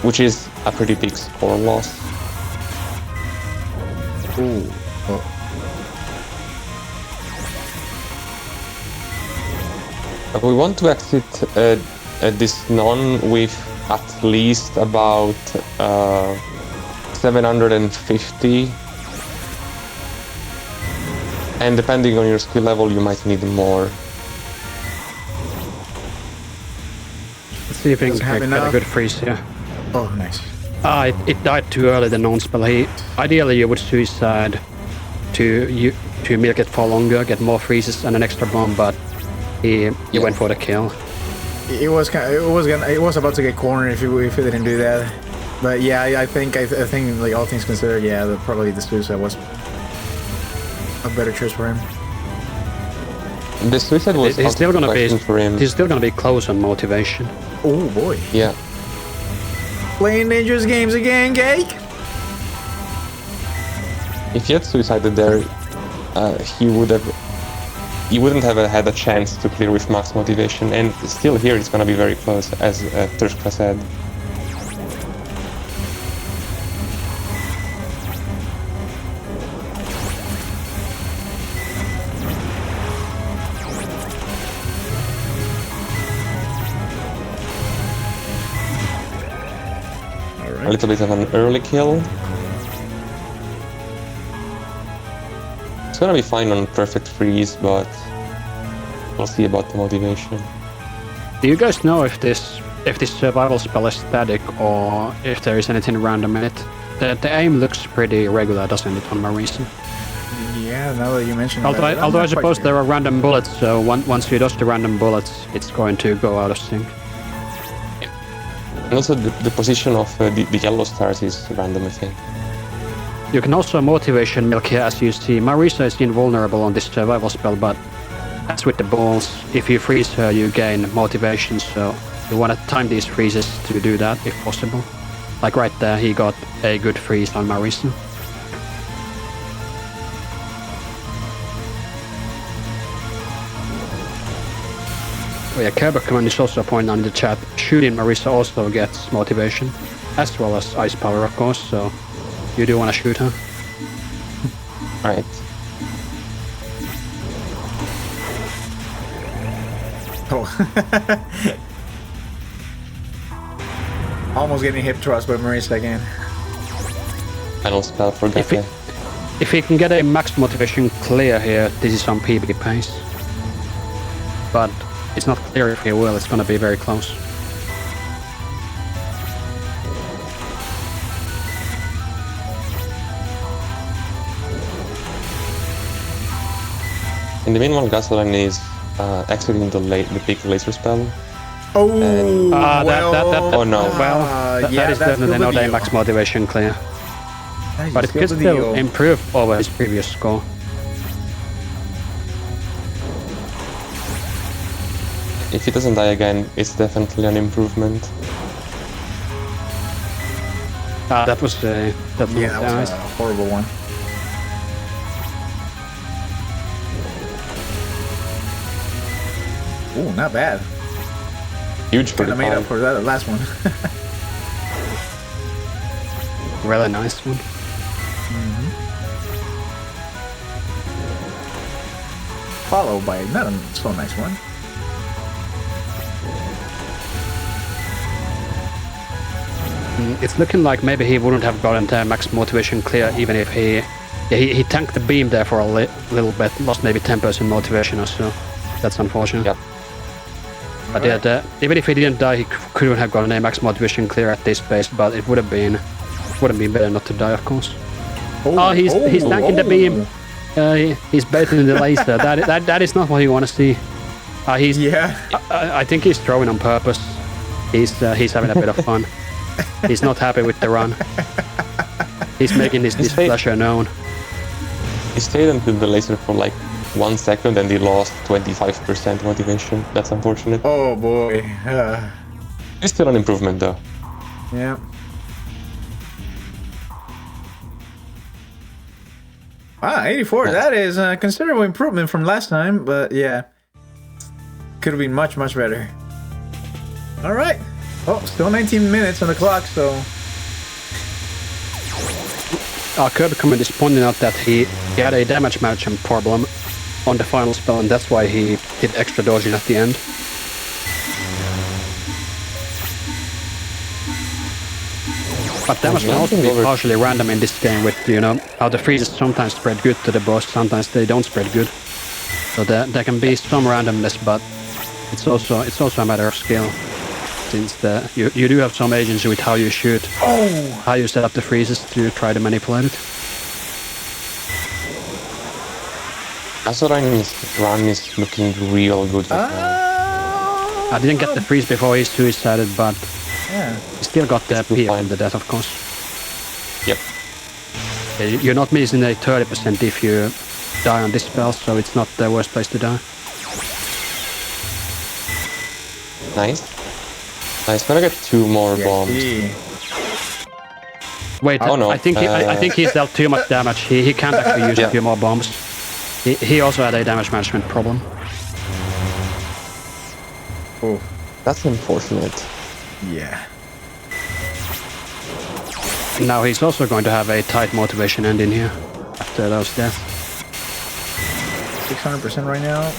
which is a pretty big score loss. Ooh. Oh. We want to exit this non with at least about 750, and depending on your skill level you might need more. Let's see if we can get a good freeze here. Oh, nice. It died too early, the non-spell. Ideally you would suicide to milk it for longer, get more freezes and an extra bomb, but he went for the kill. It was about to get cornered if he didn't do that. But yeah, I think like all things considered, yeah, probably the suicide was a better choice for him. The suicide was he's still gonna be for him. He's still gonna be close on motivation. Oh boy. Yeah. Playing dangerous games again, Gake. If he had suicided there, he wouldn't have had a chance to clear with max motivation, and still here it's gonna be very close, as Turska said. A little bit of an early kill. It's gonna be fine on perfect freeze, but we'll see about the motivation. Do you guys know if this survival spell is static or if there is anything random in it? The aim looks pretty regular, doesn't it, on Marisa? Yeah, now that you mention it. Although I suppose there are random bullets, so once you dodge the random bullets, it's going to go out of sync. And also the position of the yellow stars is random, I think. You can also motivation milk here, as you see. Marisa is invulnerable on this survival spell, but as with the balls, if you freeze her, you gain motivation, so you want to time these freezes to do that, if possible. Like right there, he got a good freeze on Marisa. Oh yeah, Kerber Command is also pointing on the chat. Shooting Marisa also gets motivation, as well as ice power, of course, so you do want to shoot her. Right. Oh. Almost getting hip thrust by Marisa again. Final spell for Gake. If he can get a max motivation clear here, this is on PB pace. But it's not clear if he will, it's gonna be very close. In the meanwhile, Gasoline is exiting the big laser spell. Oh, oh no. Well, that is definitely not a max motivation clear. But it could still improve over his previous score. If he doesn't die again, it's definitely an improvement. That was a horrible one. Ooh, not bad. Huge for the made up for that last one. Really nice one. Followed by not a so nice one. It's looking like maybe he wouldn't have gotten the max motivation clear even if he tanked the beam there for a little bit, lost maybe 10% motivation or so. That's unfortunate. Yep. But yeah, even if he didn't die, he couldn't have gotten a max motivation clear at this pace, but it would have been better not to die, of course. He's tanking the beam. He's baiting the laser. That is not what you want to see. I think he's throwing on purpose. He's having a bit of fun. He's not happy with the run. He's making his displeasure known. He stayed until the laser for like 1 second and he lost 25% motivation. That's unfortunate. Oh boy. It's still an improvement though. Yeah. Wow, 84. Nice. That is a considerable improvement from last time, but yeah. Could have been much, much better. All right. Oh, still 19 minutes on the clock, so... Kirby comment is pointing out that he had a damage management problem on the final spell, and that's why he did extra dodging at the end. But damage can also be partially random in this game with, you know, how the freezes sometimes spread good to the boss, sometimes they don't spread good. So there can be some randomness, but it's also a matter of skill. Since you do have some agency with how you shoot, how you set up the freezes to try to manipulate it. Azorain's run is looking real good right now. I didn't get the freeze before he suicided, but he still got the P from the death, of course. Yep. You're not missing a 30% if you die on this spell, so it's not the worst place to die. Nice. Nice. Gonna get 2 more bombs. Wait, oh, no. I think he's dealt too much damage. He can't actually use a few more bombs. He also had a damage management problem. Oh, that's unfortunate. Yeah. Now he's also going to have a tight motivation ending here after those deaths. 600% right now.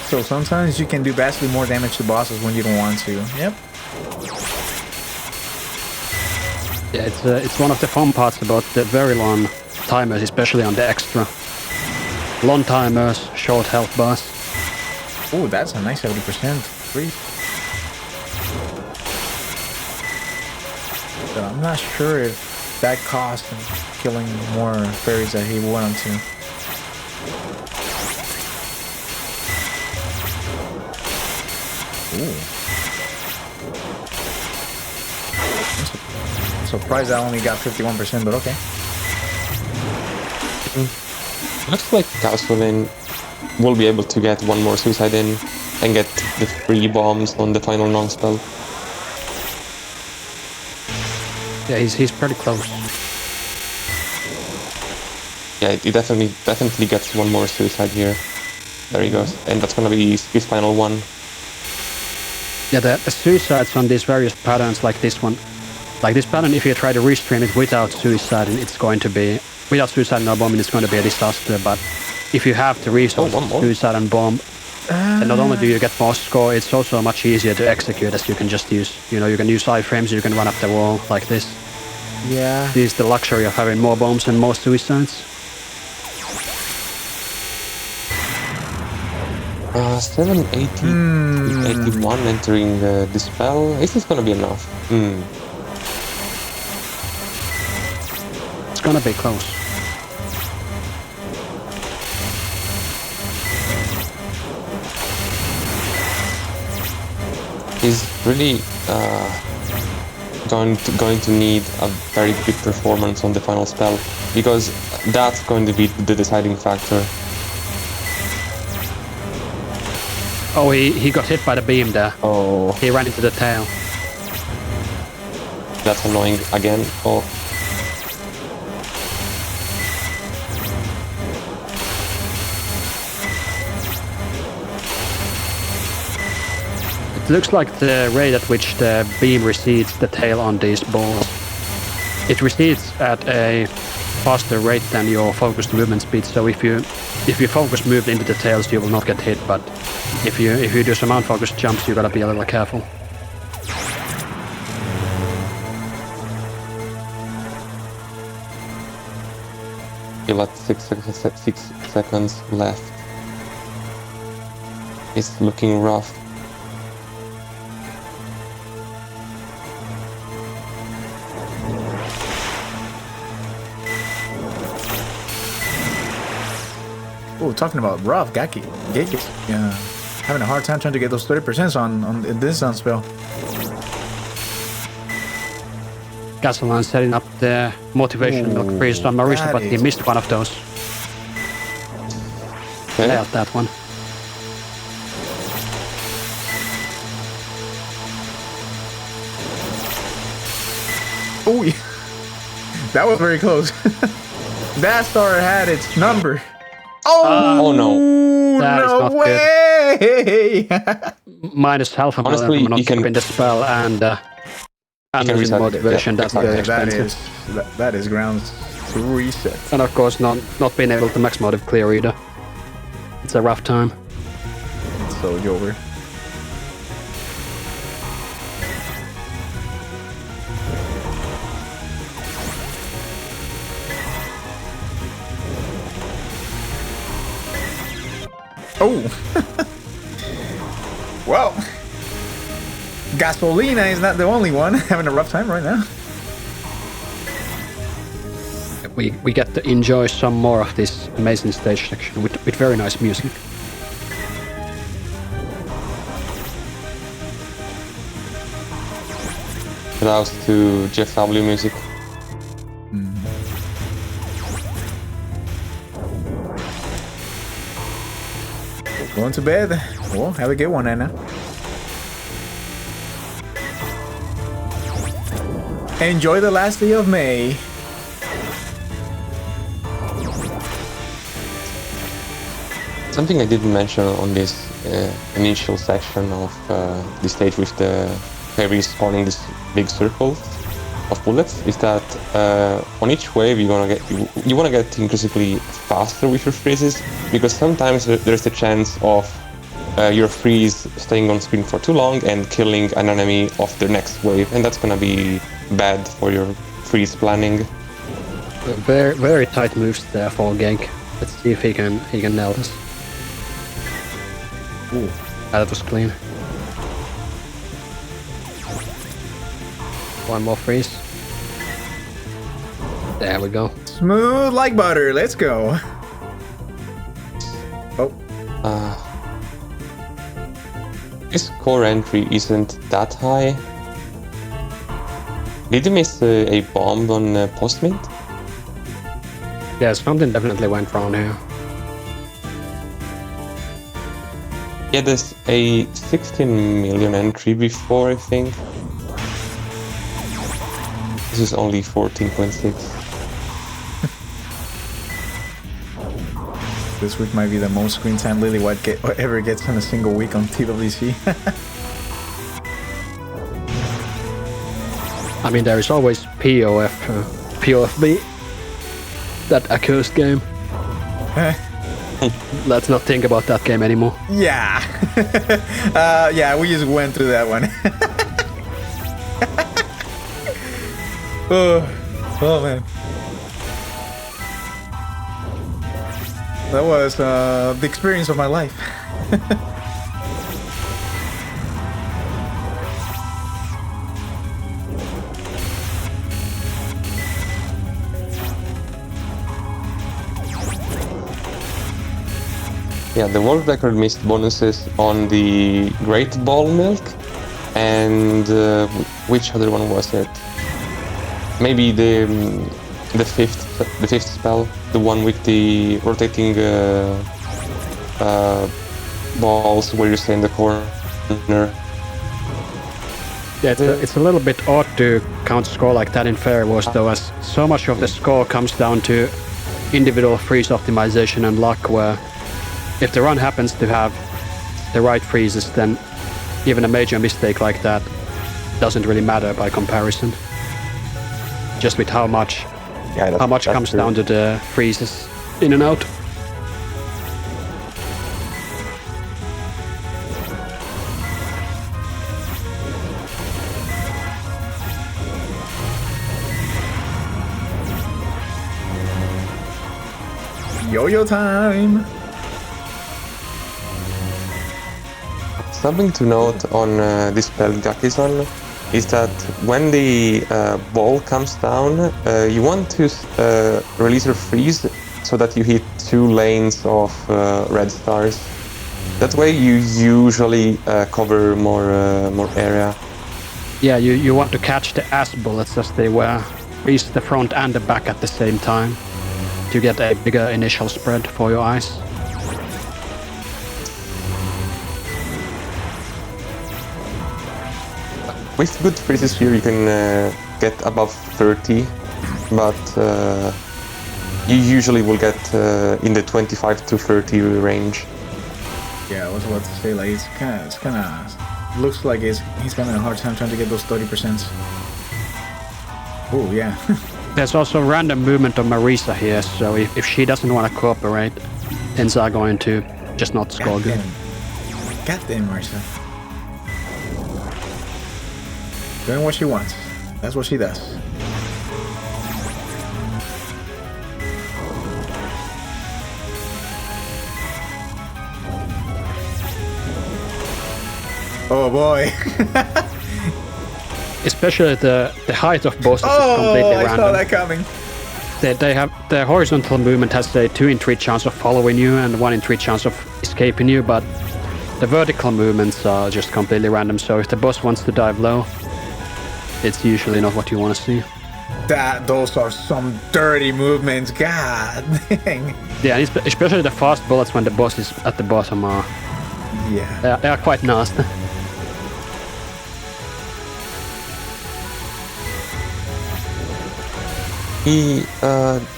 So sometimes you can do vastly more damage to bosses when you don't want to. Yep. Yeah, it's one of the fun parts about the very long timers, especially on the extra. Long timers, short health bars. Oh, that's a nice 70% free. So I'm not sure if that cost him killing more fairies that he wanted to. Ooh. I'm surprised I only got 51%, but okay. Looks like Kaosulin will be able to get 1 more suicide in and get the 3 bombs on the final non-spell. Yeah, he's pretty close. Yeah, he definitely gets 1 more suicide here. There he goes. And that's gonna be his final one. Yeah, the suicides on these various patterns like this one. Like this pattern, if you try to restream it without suicide, it's going to be... Without suicide and no bombing, it's going to be a disaster, but if you have the resource suicide and bomb, and not only do you get more score, it's also much easier to execute as you can just use, you know, you can use iframes, you can run up the wall like this. Yeah. This is the luxury of having more bombs and more suicides. 780 81 entering the dispel. Is this gonna be enough? It's gonna be close. He's really going to need a very good performance on the final spell, because that's going to be the deciding factor. Oh, he got hit by the beam there. Oh, He ran into the tail. that's annoying again. Oh, It looks like the rate at which the beam recedes the tail on these balls it recedes at a faster rate than your focused movement speed. So if you focus moved into the tails, you will not get hit. But if you do some unfocused jumps, you gotta be a little careful. Still at 6 seconds left. It's looking rough. Oh, talking about rough, gake is having a hard time trying to get those 30% on this spell. Gasoline setting up the motivation milk freeze on Marisa, but he missed one of those. Okay. Nailed that one. Oh, yeah. That was very close. That star had its number. Oh no. That is no not way! Minus half a million Honestly, from not you can- keeping the spell and losing reset it, motivation. yeah, That's exactly. very Yeah, expensive. that is grounds to reset. And of course, not being able to max motive clear either. It's a rough time. So over. Oh! Well, Gasolina is not the only one having a rough time right now. We get to enjoy some more of this amazing stage section with very nice music. Allows to GFW music. Going to bed. Well, have a good one, Anna. Enjoy the last day of May. Something I didn't mention on this initial section of the stage with the fairy spawning this big circle of bullets is that on each wave you want to get increasingly faster with your freezes, because sometimes there's the chance of your freeze staying on screen for too long and killing an enemy of the next wave, and that's gonna be bad for your freeze planning. Very tight moves there for Gake. Let's see if he can nail this. Ooh, that was clean. One more freeze. There we go. Smooth like butter. Let's go. Oh. His core entry isn't that high. Did you miss a bomb on post-mint? Yeah, something definitely went wrong here. Yeah, there's a 16 million entry before, I think. This is only 14.6. This week might be the most screen time Lily White ever gets in a single week on TWC. I mean, there is always POFB, that accursed game. Let's not think about that game anymore. Yeah. Yeah, we just went through that one. Oh man. That was the experience of my life. Yeah, the world record missed bonuses on the Great Ball Milk, and which other one was it? Maybe the fifth spell, the one with the rotating balls where you stay in the corner. Yeah, it's a little bit odd to count score like that in Fairy Wars, though, as so much of the score comes down to individual freeze optimization and luck, where if the run happens to have the right freezes, then even a major mistake like that doesn't really matter by comparison. just with how much Yeah, comes true. down to the freezes in and out. Yo-yo time! Something to note on this spell Gakizan is that when the ball comes down, you want to release a freeze so that you hit 2 lanes of red stars. That way you usually cover more area. Yeah, you want to catch the ass bullets as they were. Freeze the front and the back at the same time to get a bigger initial spread for your eyes. With good freezes here you can get above 30, but you usually will get in the 25 to 30 range. Yeah, I was about to say, like, it's kind of looks like he's having a hard time trying to get those 30%. Oh, yeah. There's also random movement of Marisa here, so if she doesn't want to cooperate, things are going to just not score good. Goddamn, Marisa. Doing what she wants. That's what she does. Oh boy. Especially the height of bosses is completely I random. saw that coming. They have the horizontal movement has a 2 in 3 chance of following you and 1 in 3 chance of escaping you, but the vertical movements are just completely random. So if the boss wants to dive low, it's usually not what you want to see. Those are some dirty movements. God dang. Yeah, and especially the fast bullets when the boss is at the bottom are Yeah. they are quite nasty. He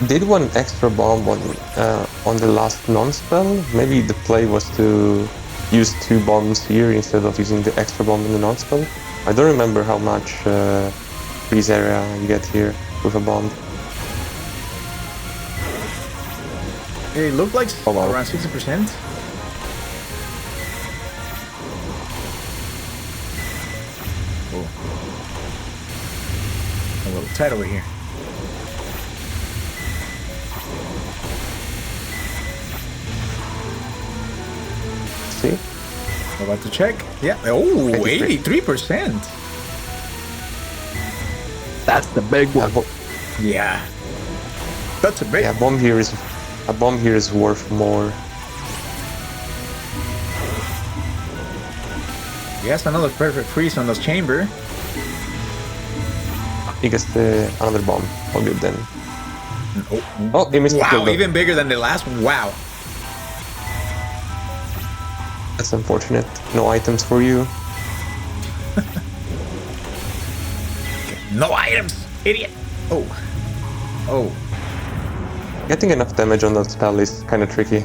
did one extra bomb on the last non-spell. Maybe the play was to use 2 bombs here instead of using the extra bomb in the non-spell. I don't remember how much freeze area you get here with a bomb. It looked like Oh, wow. around 60%. Oh. A little tight over here. See? I'm about to check. Yeah. Oh, 83. 83%. That's the big one. Yeah. That's a big. Yeah, a bomb here is worth more. Yes, another perfect freeze on this chamber. He gets another bomb. All good then. Oh, Oh, he missed the kill wow, though. even bigger than the last one. Wow. That's unfortunate. No items for you. No items, idiot. Oh. Oh. Getting enough damage on that spell is kind of tricky.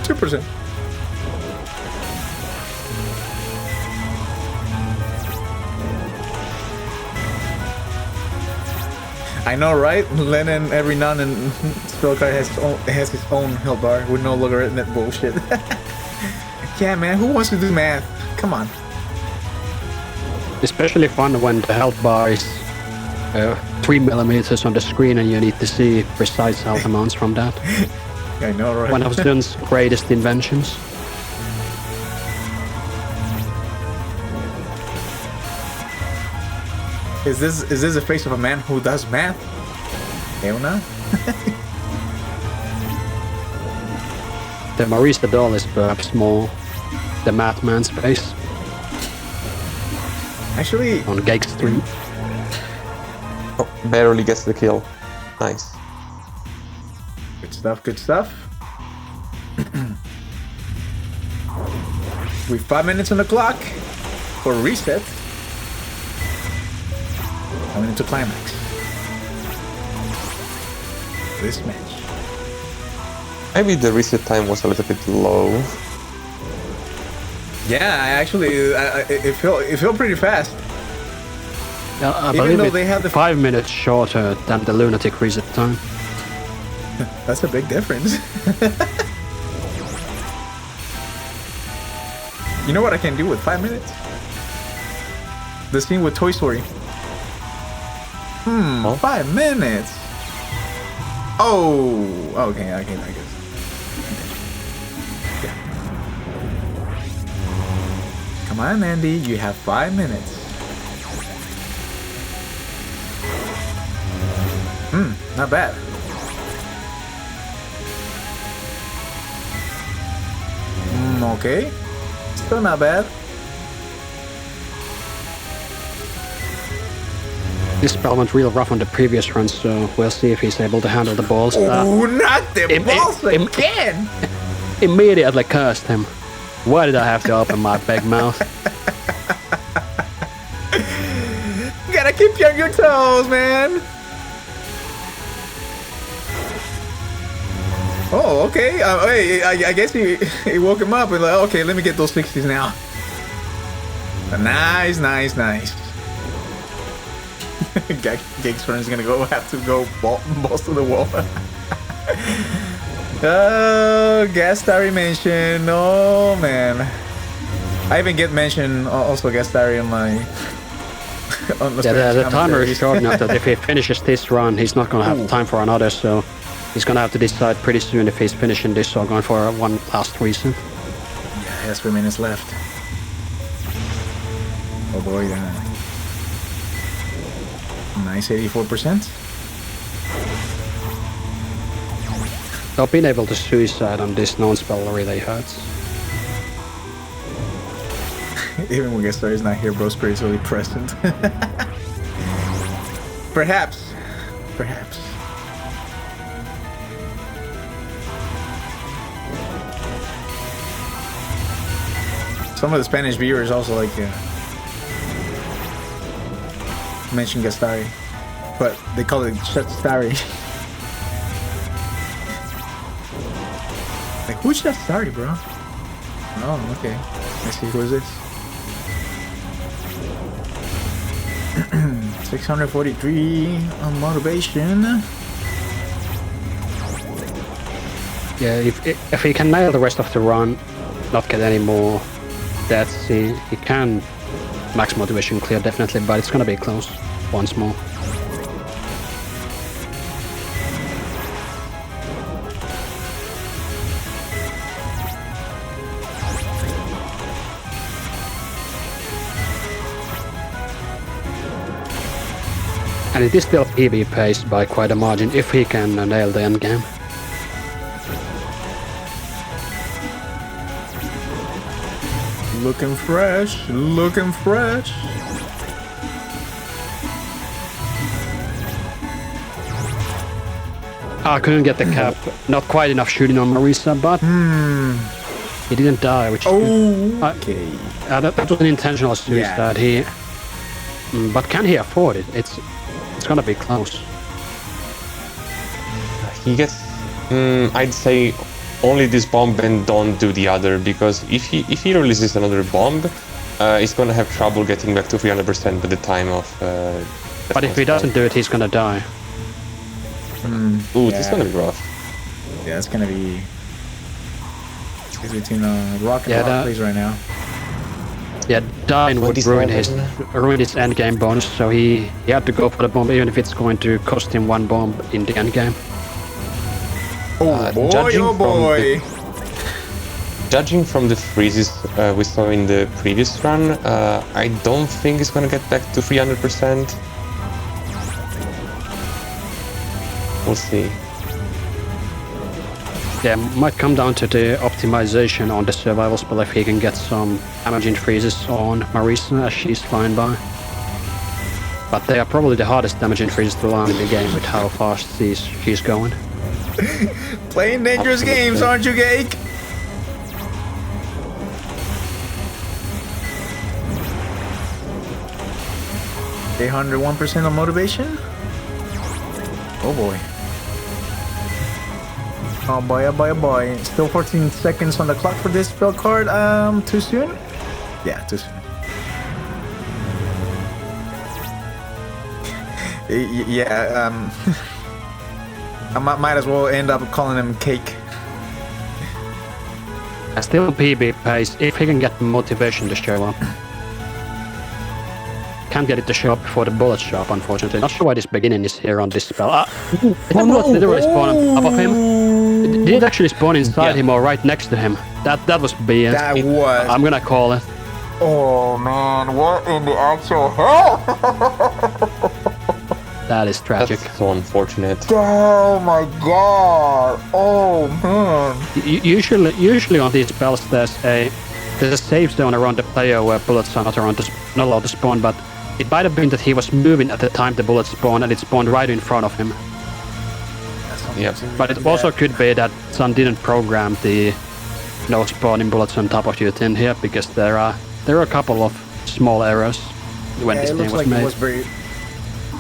%. I know, right? Lennon every non and spellcard has his own health bar with no logarithmic bullshit. Yeah, man, who wants to do math? Come on. Especially fun when the health bar is 3 millimeters on the screen and you need to see precise health amounts from that. I know, right? One of Sun's greatest inventions. Is this the face of a man who does math? Hell no. The Marisa doll is perhaps more the Madman's face Actually, on Gake Street. Oh, barely gets the kill. Nice. good stuff, good stuff. We've 5 minutes on the clock for a reset. Coming into climax. this match. Maybe the reset time was a little bit low. Yeah, I actually, it felt pretty fast. Yeah, I Even believe though it's they had the 5 minutes shorter than the lunatic reset time. That's a big difference. You know what I can do with 5 minutes? The scene with Toy Story. Huh? 5 minutes. Oh, okay, I guess. Yeah. Come on, Andy, you have 5 minutes. Not bad. Okay. Still not bad. This spell went real rough on the previous run, so we'll see if he's able to handle the balls. Oh, not the balls im- again! Immediately cursed him. Why did I have to open my big mouth? Gotta keep you on your toes, man. Oh, okay. Hey, I guess he woke him up and like, okay, let me get those 60s now. Nice. Gake's friend is gonna have to go balls to the wall. Oh, gas diary mention. Oh man, I even get mentioned also gas diary on my. On The timer is short enough that if he finishes this run, he's not gonna have time for another. So he's gonna have to decide pretty soon if he's finishing this or going for one last reason. Yeah, he has 3 minutes left. Oh boy, yeah. Nice 84%. So being able to suicide on this non-spell really hurts. Even when Gestar is not here, bro, spirit's really present. Perhaps. Some of the Spanish viewers also like mention Gastari, but they call it Gastari. Like, who's Gastari, bro? Oh, okay. Let's see, who is this? 643 on motivation. Yeah, if he can nail the rest of the run, not get any more deaths, he can max motivation clear definitely, but it's gonna be close once more. And it is still PB paced by quite a margin if he can nail the end game. Looking fresh. I couldn't get the cap. Not quite enough shooting on Marisa, but he didn't die, which is good. Okay. That was an intentional suicide. Yeah. But can he afford it? It's gonna be close. He gets, I'd say, only this bomb and don't do the other, because if he releases another bomb, he's gonna have trouble getting back to 300% by the time of. But if he doesn't do it, he's gonna die. Ooh, this is gonna be rough. Yeah, it's gonna be. It's between rock and Yeah, rock plays right now. Yeah, dying would ruin his end game bonus, so he had to go for the bomb, even if it's going to cost him one bomb in the end game. Oh boy! Judging from the freezes we saw in the previous run, I don't think he's gonna get back to 300%. We'll see. Yeah, might come down to the optimization on the survival spell if he can get some damaging freezes on Marisa as she's flying by. But they are probably the hardest damaging freezes to land in the game with how fast she's going. Playing dangerous games, aren't you, Gake? $801% on motivation? Oh boy. Oh boy, oh boy, oh boy. Still 14 seconds on the clock for this spell card. Too soon? Yeah, too soon. Yeah, I might as well end up calling him Cake. And still PB pace if he can get the motivation to show up. Can't get it to show up before the bullets show up, unfortunately. Not sure why this beginning is here on this spell. Did the bullets literally spawn above him? Did it actually spawn inside him or right next to him? That was BS. That was. I'm gonna call it. Oh man, what in the actual hell? That is tragic. That's so unfortunate. Oh my god. Oh man. Usually on these spells there's a safe zone around the player where bullets are not allowed to spawn, but it might have been that he was moving at the time the bullets spawned and it spawned right in front of him. Yep. But it also could be that Sun didn't program the no spawning bullets on top of you in here because there are a couple of small errors when this thing was made.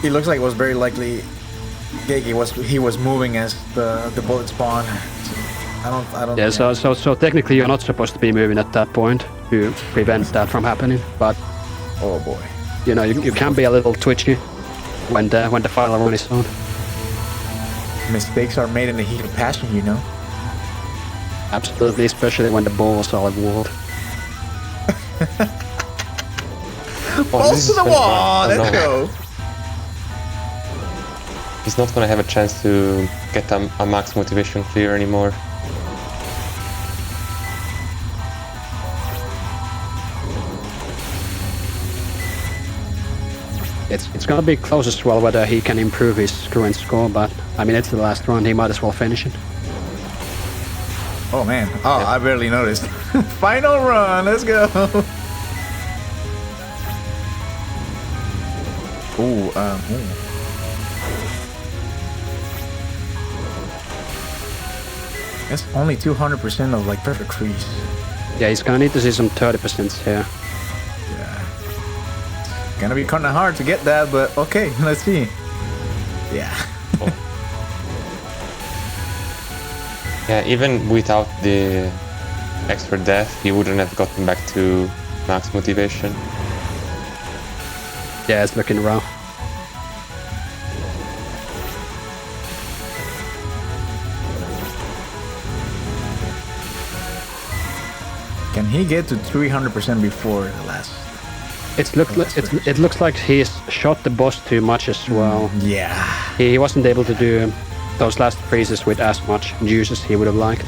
It looks like it was very likely Gake he was moving as the bullet spawned. I don't. Yeah, so technically you're not supposed to be moving at that point to prevent that from happening. But oh boy, you know you can be a little twitchy when the final run is on. Mistakes are made in the heat of passion, you know. Absolutely, especially when the balls are like walled. Balls to the wall. Let's go. He's not gonna have a chance to get a max motivation clear anymore. It's gonna be close as well whether he can improve his current score, but I mean it's the last run, he might as well finish it. Oh man, I barely noticed. Final run, let's go. Ooh. That's only 200% of like perfect freeze. Yeah, he's gonna need to see some 30% here. Yeah. Gonna be kinda hard to get that, but okay, let's see. Yeah. Oh. Yeah, even without the extra death, he wouldn't have gotten back to max motivation. Yeah, it's looking rough. Can he get to 300% before the last? It looks like he's shot the boss too much as well. Yeah. He wasn't able to do those last freezes with as much juice as he would have liked.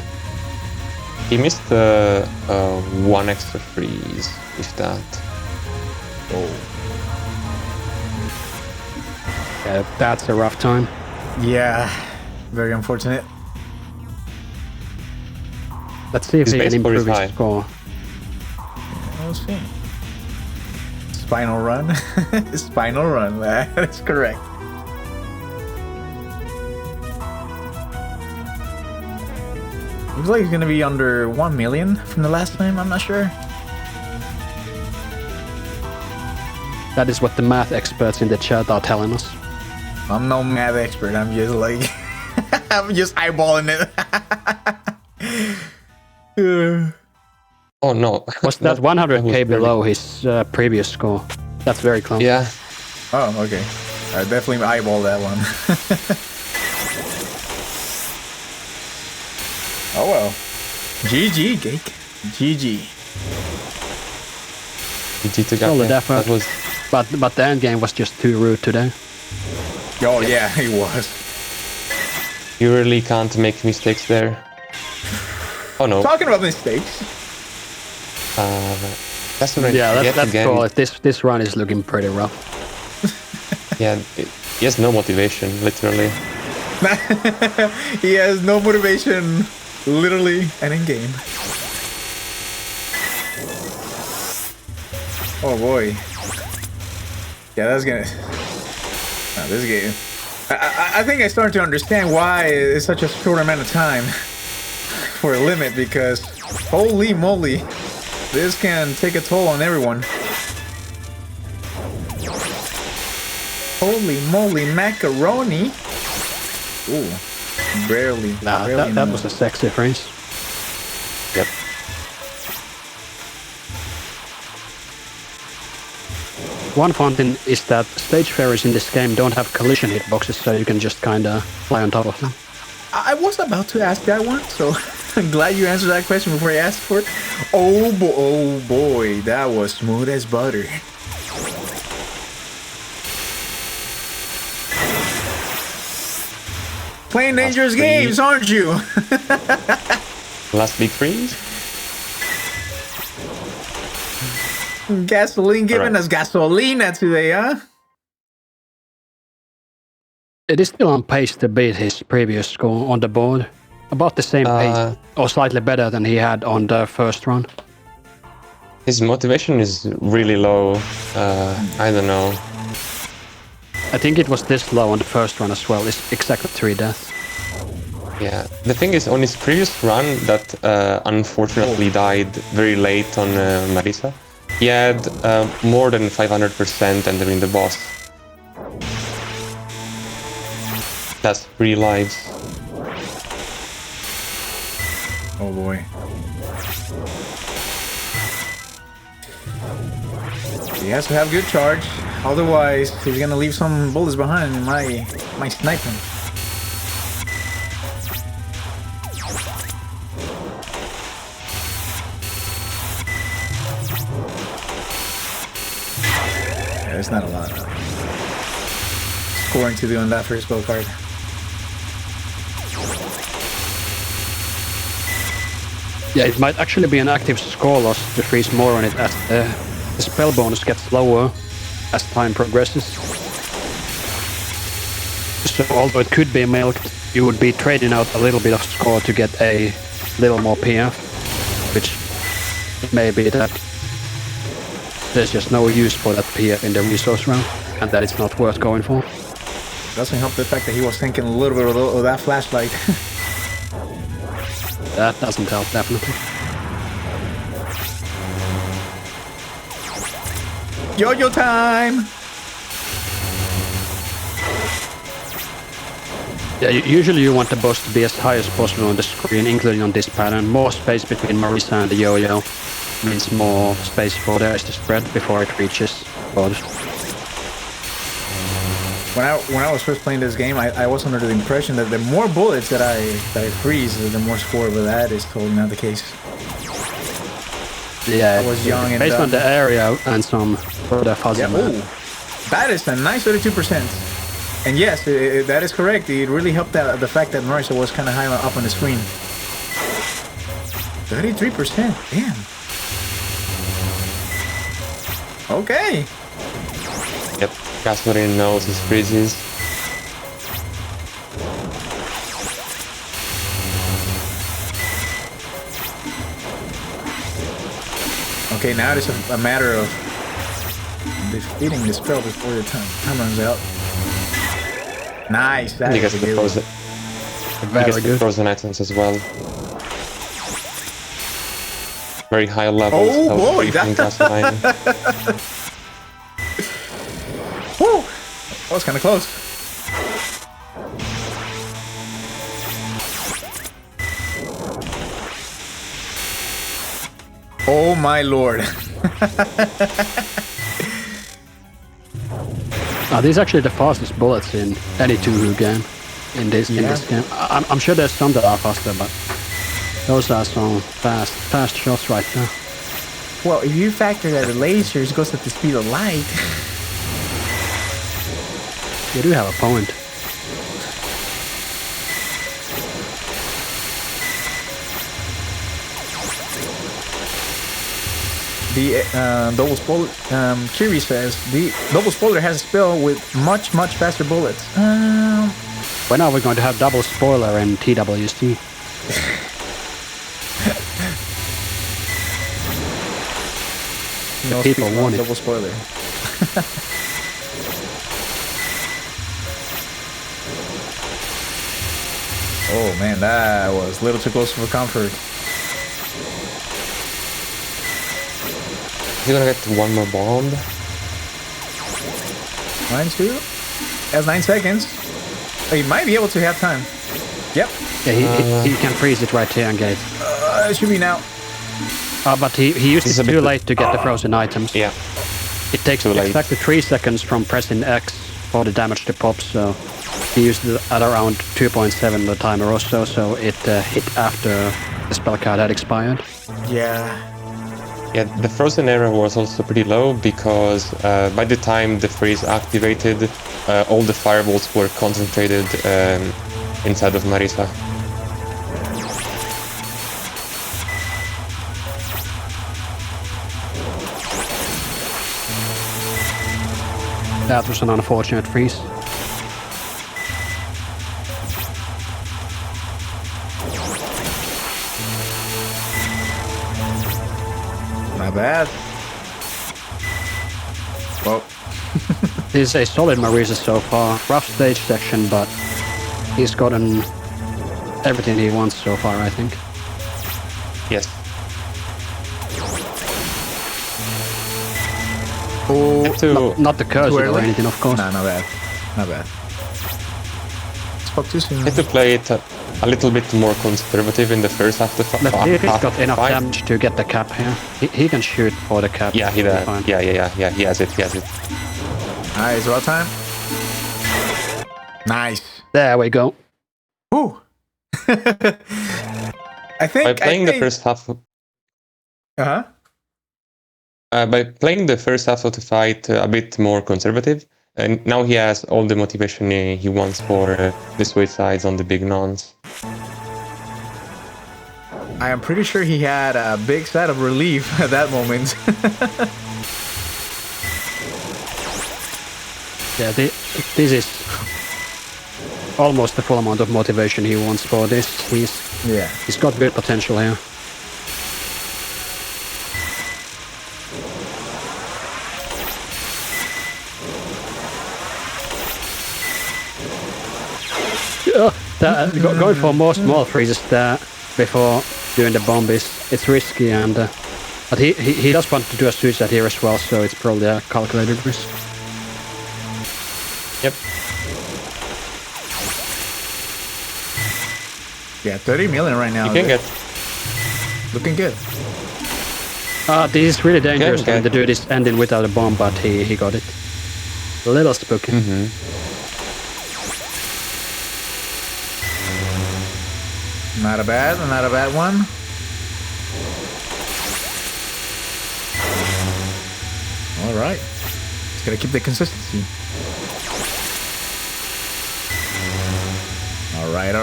He missed one extra freeze, if that. Oh. Yeah, that's a rough time. Yeah. Very unfortunate. Let's see if he can improve his score. We'll see. Spinal run. Spinal run, that is correct. Looks like he's gonna be under 1 million from the last time, I'm not sure. That is what the math experts in the chat are telling us. I'm no math expert, I'm just like... I'm just eyeballing it. Oh no. Was that 100k below his previous score? That's very close. Yeah. Oh, okay. I definitely eyeball that one. Oh well. GG, Gake. GG. GG to Solid Gake. effort. That was... But the end game was just too rude today. Oh yeah, he was. You really can't make mistakes there. Oh no. Talking about mistakes. That's what Yeah, let's again. call it. This run is looking pretty rough. Yeah, he has no motivation, literally. He has no motivation, literally and in game. Oh boy. Yeah, that's gonna. This game. I think I started to understand why it's such a short amount of time for a limit, because holy moly, this can take a toll on everyone. Holy moly macaroni. Ooh. Barely. Nah, barely that was a sexy phrase. Yep. One fun thing is that stage fairies in this game don't have collision hitboxes, so you can just kinda fly on top of them. I was about to ask that one, so I'm glad you answered that question before I asked for it. Oh boy, that was smooth as butter. Playing dangerous games, aren't you? Last big freeze. Gasoline giving us gasolina today, huh? It is still on pace to beat his previous score on the board. About the same pace, or slightly better than he had on the first run. His motivation is really low. I don't know. I think it was this low on the first run as well. It's exactly 3 deaths. Yeah, the thing is, on his previous run that unfortunately died very late on Marisa, he had more than 500% entering the boss. That's 3 lives. Oh boy. He has to have good charge, otherwise he's gonna leave some bullets behind in my sniping. Yeah, it's not a lot of scoring to do on that first gold card. Yeah, it might actually be an active score loss to freeze more on it as the spell bonus gets lower as time progresses. So although it could be milked, you would be trading out a little bit of score to get a little more PF, which may be that there's just no use for that PF in the resource round, and that it's not worth going for. Doesn't help the fact that he was thinking a little bit of that flashlight. That doesn't help, definitely. Yo-yo time! Yeah, usually you want the boss to be as high as possible on the screen, including on this pattern. More space between Marisa and the yo-yo means more space for the ice to spread before it reaches both. When I was first playing this game, I was under the impression that the more bullets that I freeze, the more score, but that is totally not the case. Yeah, I was young and based dumb. on the area and some further fuzzy. Yeah, ooh, that is a nice 32%. And yes, that is correct. It really helped out the fact that Marisa was kind of high up on the screen. 33%, damn. Okay. Yep, Gasoline knows his freezes. Okay, now it's a matter of defeating the spell before the time runs out. Nice. That You get is the good. frozen. Very good. Frozen items as well. Very high levels Oh, of boy, briefing gasoline. Woo! That was kind of close. Oh my lord. These are actually the fastest bullets in any Touhou game in this game. I'm sure there's some that are faster, but those are some fast shots right there. Well, if you factor that the lasers goes at the speed of light. You do have a point. The double spoiler, Kiri says, the double spoiler has a spell with much faster bullets. When are we going to have double spoiler in TWC? No people want it. double spoiler. Oh man, that was a little too close for comfort. He's gonna get one more bomb. 9-2? That's 9 seconds. He might be able to have time. Yep. Yeah, he can freeze it right here and get it. It should be now. But he used it too late to get the frozen items. Yeah. It takes exactly 3 seconds from pressing X for the damage to pop, so he used it at around 2.7 the timer or so it hit after the spell card had expired. Yeah. Yeah, the frozen area was also pretty low because by the time the freeze activated, all the fireballs were concentrated inside of Marisa. That was an unfortunate freeze. Not bad. Well. This is a solid Marisa so far. Rough stage section, but he's gotten everything he wants so far, I think. Yes. Oh, not the cursing or anything, of course. No, not bad. Not bad. Spoke too soon. I had to play it a little bit more conservative in the first half of the fight. He's got enough damage to get the cap here. He can shoot for the cap. Yeah, he does. Yeah, he has it. Nice, well time. Nice. There we go. Ooh. I think by playing the first half. By playing the first half of the fight a bit more conservative, and now he has all the motivation he wants for the suicides on the big nons. I am pretty sure he had a big sigh of relief at that moment. Yeah, this is almost the full amount of motivation he wants for this. He's got good potential here. Going for more small freezes there before doing the bomb it's risky, and but he does want to do a suicide here as well, so it's probably a calculated risk. Yep. Yeah, 30 million right now. You can get. Looking good. This is really dangerous to do this ending without a bomb, but he got it. A little spooky. Not a bad one. All right. Just gotta keep the consistency. All right. I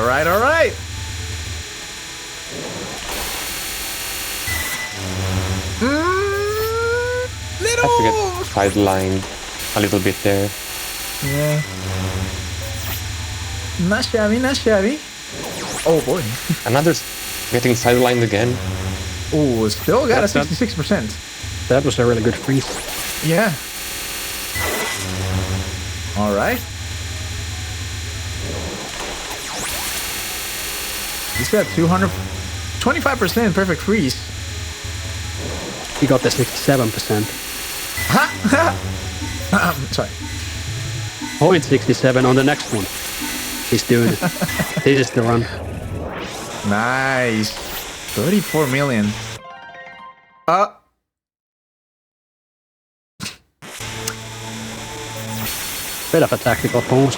have to get sidelined a little bit there. Yeah. Not shabby. Oh boy. Another getting sidelined again. Oh, still got a 66%. That was a really good freeze. Yeah. All right. He's got 225% perfect freeze. He got the 67%. Sorry. 0.67 on the next one. He's doing it. This is the run. Nice. 34 million. Bit of a tactical pause.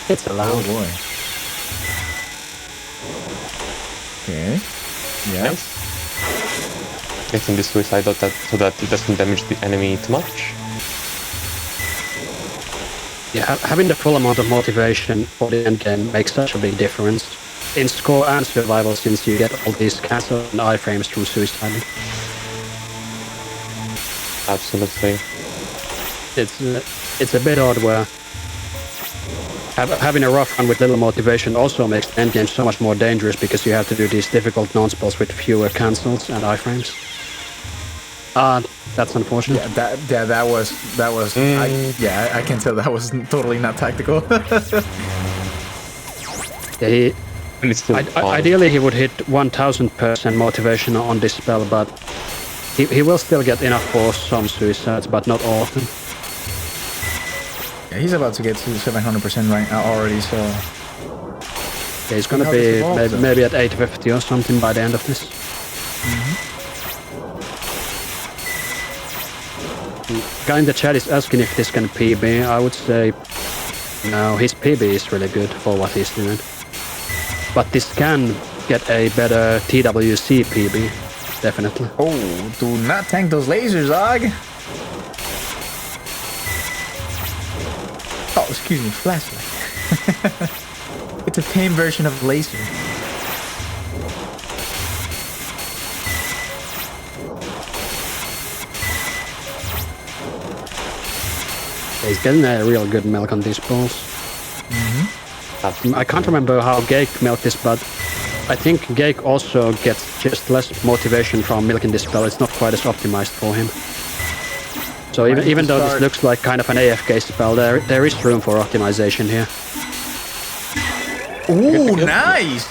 It's allowed. Oh boy. Okay. Yeah. Nice. Getting the suicide so that it doesn't damage the enemy too much. Yeah, having the full amount of motivation for the endgame makes such a big difference in score and survival, since you get all these cancel and iframes from suiciding. Absolutely. It's a bit odd where having a rough run with little motivation also makes the endgame so much more dangerous, because you have to do these difficult non-spells with fewer cancels and iframes. That's unfortunate. Yeah, that was. I can tell that was totally not tactical. Yeah, ideally he would hit 1000% motivation on this spell, but he will still get enough for some suicides, but not all of them. Yeah, he's about to get to 700% right now already, so He's gonna how be this evolves, maybe at 850 or something by the end of this. Guy in the chat is asking if this can PB. I would say no, his PB is really good for what he's doing. But this can get a better TWC PB, definitely. Oh, do not tank those lasers, dog. Oh, excuse me, flashlight. It's a tame version of laser. He's getting a real good milk on these balls. I can't remember how Gake milked this, but I think Gake also gets just less motivation from milking this spell. It's not quite as optimized for him. So even though this looks like kind of an AFK spell, there is room for optimization here. Ooh, nice!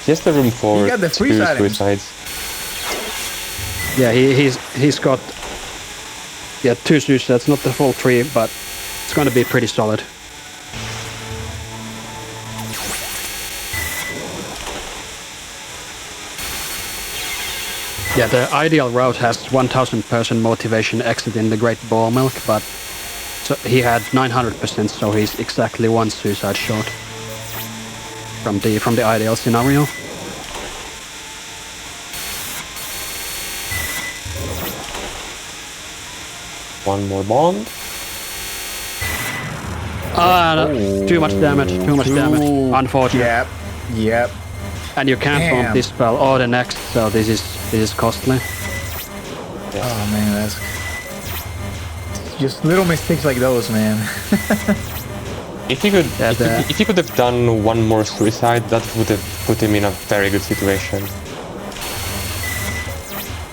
Just the room for You got the freeze two items. suicides. Yeah, he's got 2 suicides, not the full 3, but it's gonna be pretty solid. Yeah, the ideal route has 1000% motivation exiting the Great Ball Milk, but so he had 900%, so he's exactly 1 suicide short from the ideal scenario. One more bond. No, too much damage, unfortunate. Yep. And you can't Damn. bump this spell or the next, so this is costly. Oh man, that's just little mistakes like those, man. If you could, Yeah, if you could have done one more suicide, that would have put him in a very good situation.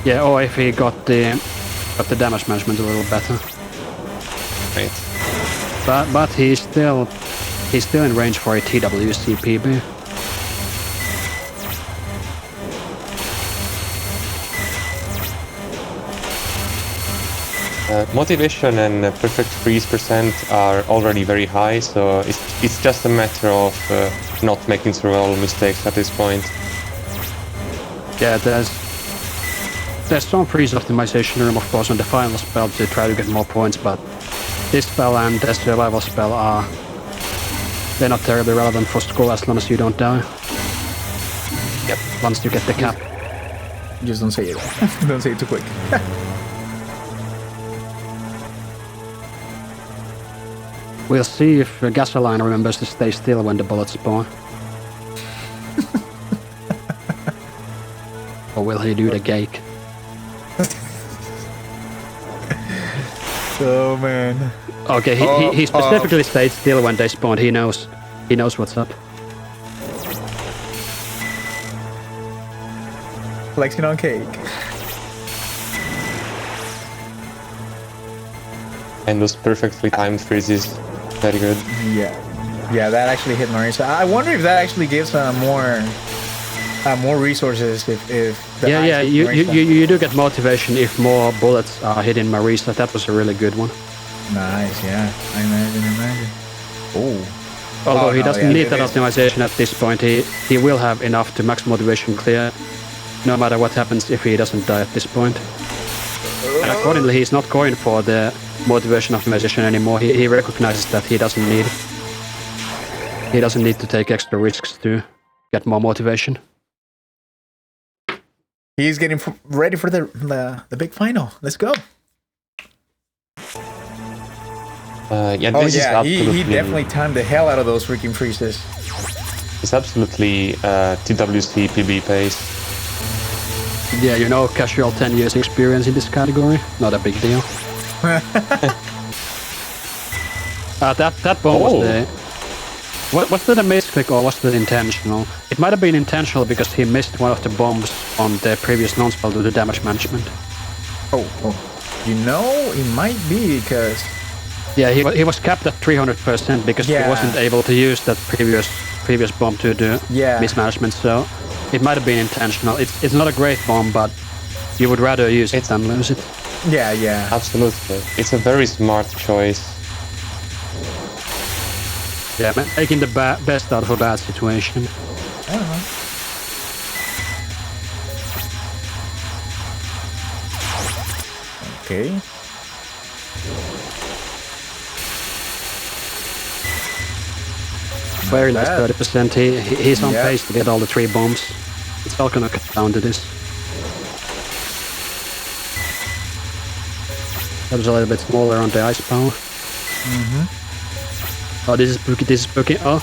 Yeah, or if he got the damage management a little better. Right. But he's still in range for a TWC PB. Motivation and perfect freeze percent are already very high, so it's just a matter of not making survival mistakes at this point. Yeah, there's some freeze optimization room, of course, on the final spell to try to get more points, but this spell and the survival spell they're not terribly relevant for score as long as you don't die. Yep. Once you get the cap. Just don't say it. Don't say it too quick. We'll see if Gasoline remembers to stay still when the bullets spawn. Or will he do the gake? Oh man. Okay, he specifically stayed still when they spawned. He knows what's up. Flexing on cake. And those perfectly timed freezes, very good. Yeah, that actually hit Marisa. I wonder if that actually gives more resources if the Yeah, ice hit Marisa. you do get motivation if more bullets are hitting Marisa. That was a really good one. Nice, yeah. I imagine. Oh. Although he no, doesn't yeah, need it that is. optimization at this point, he will have enough to max motivation clear, no matter what happens if he doesn't die at this point. And accordingly, he's not going for the motivation optimization anymore. He recognizes that he doesn't need to take extra risks to get more motivation. He's getting ready for the big final. Let's go. This is absolutely... he definitely timed the hell out of those freaking freezes. It's absolutely TWC PB pace. Yeah, casual 10 years experience in this category. Not a big deal. That bomb was the... Was that a misclick or was that intentional? It might have been intentional because he missed one of the bombs on the previous non-spell to the damage management. Oh. It might be because... Yeah, he was capped at 300% because he wasn't able to use that previous bomb to do mismanagement, so it might have been intentional. It's not a great bomb, but you would rather use it than lose it. Yeah. Absolutely. It's a very smart choice. Yeah, making the best out of a bad situation. I don't know. Okay. Very nice, bad. 30%. He's on Yeah. pace to get all the 3 bombs. It's all gonna cut down to this. That was a little bit smaller on the ice power. Oh, this is spooky. Oh,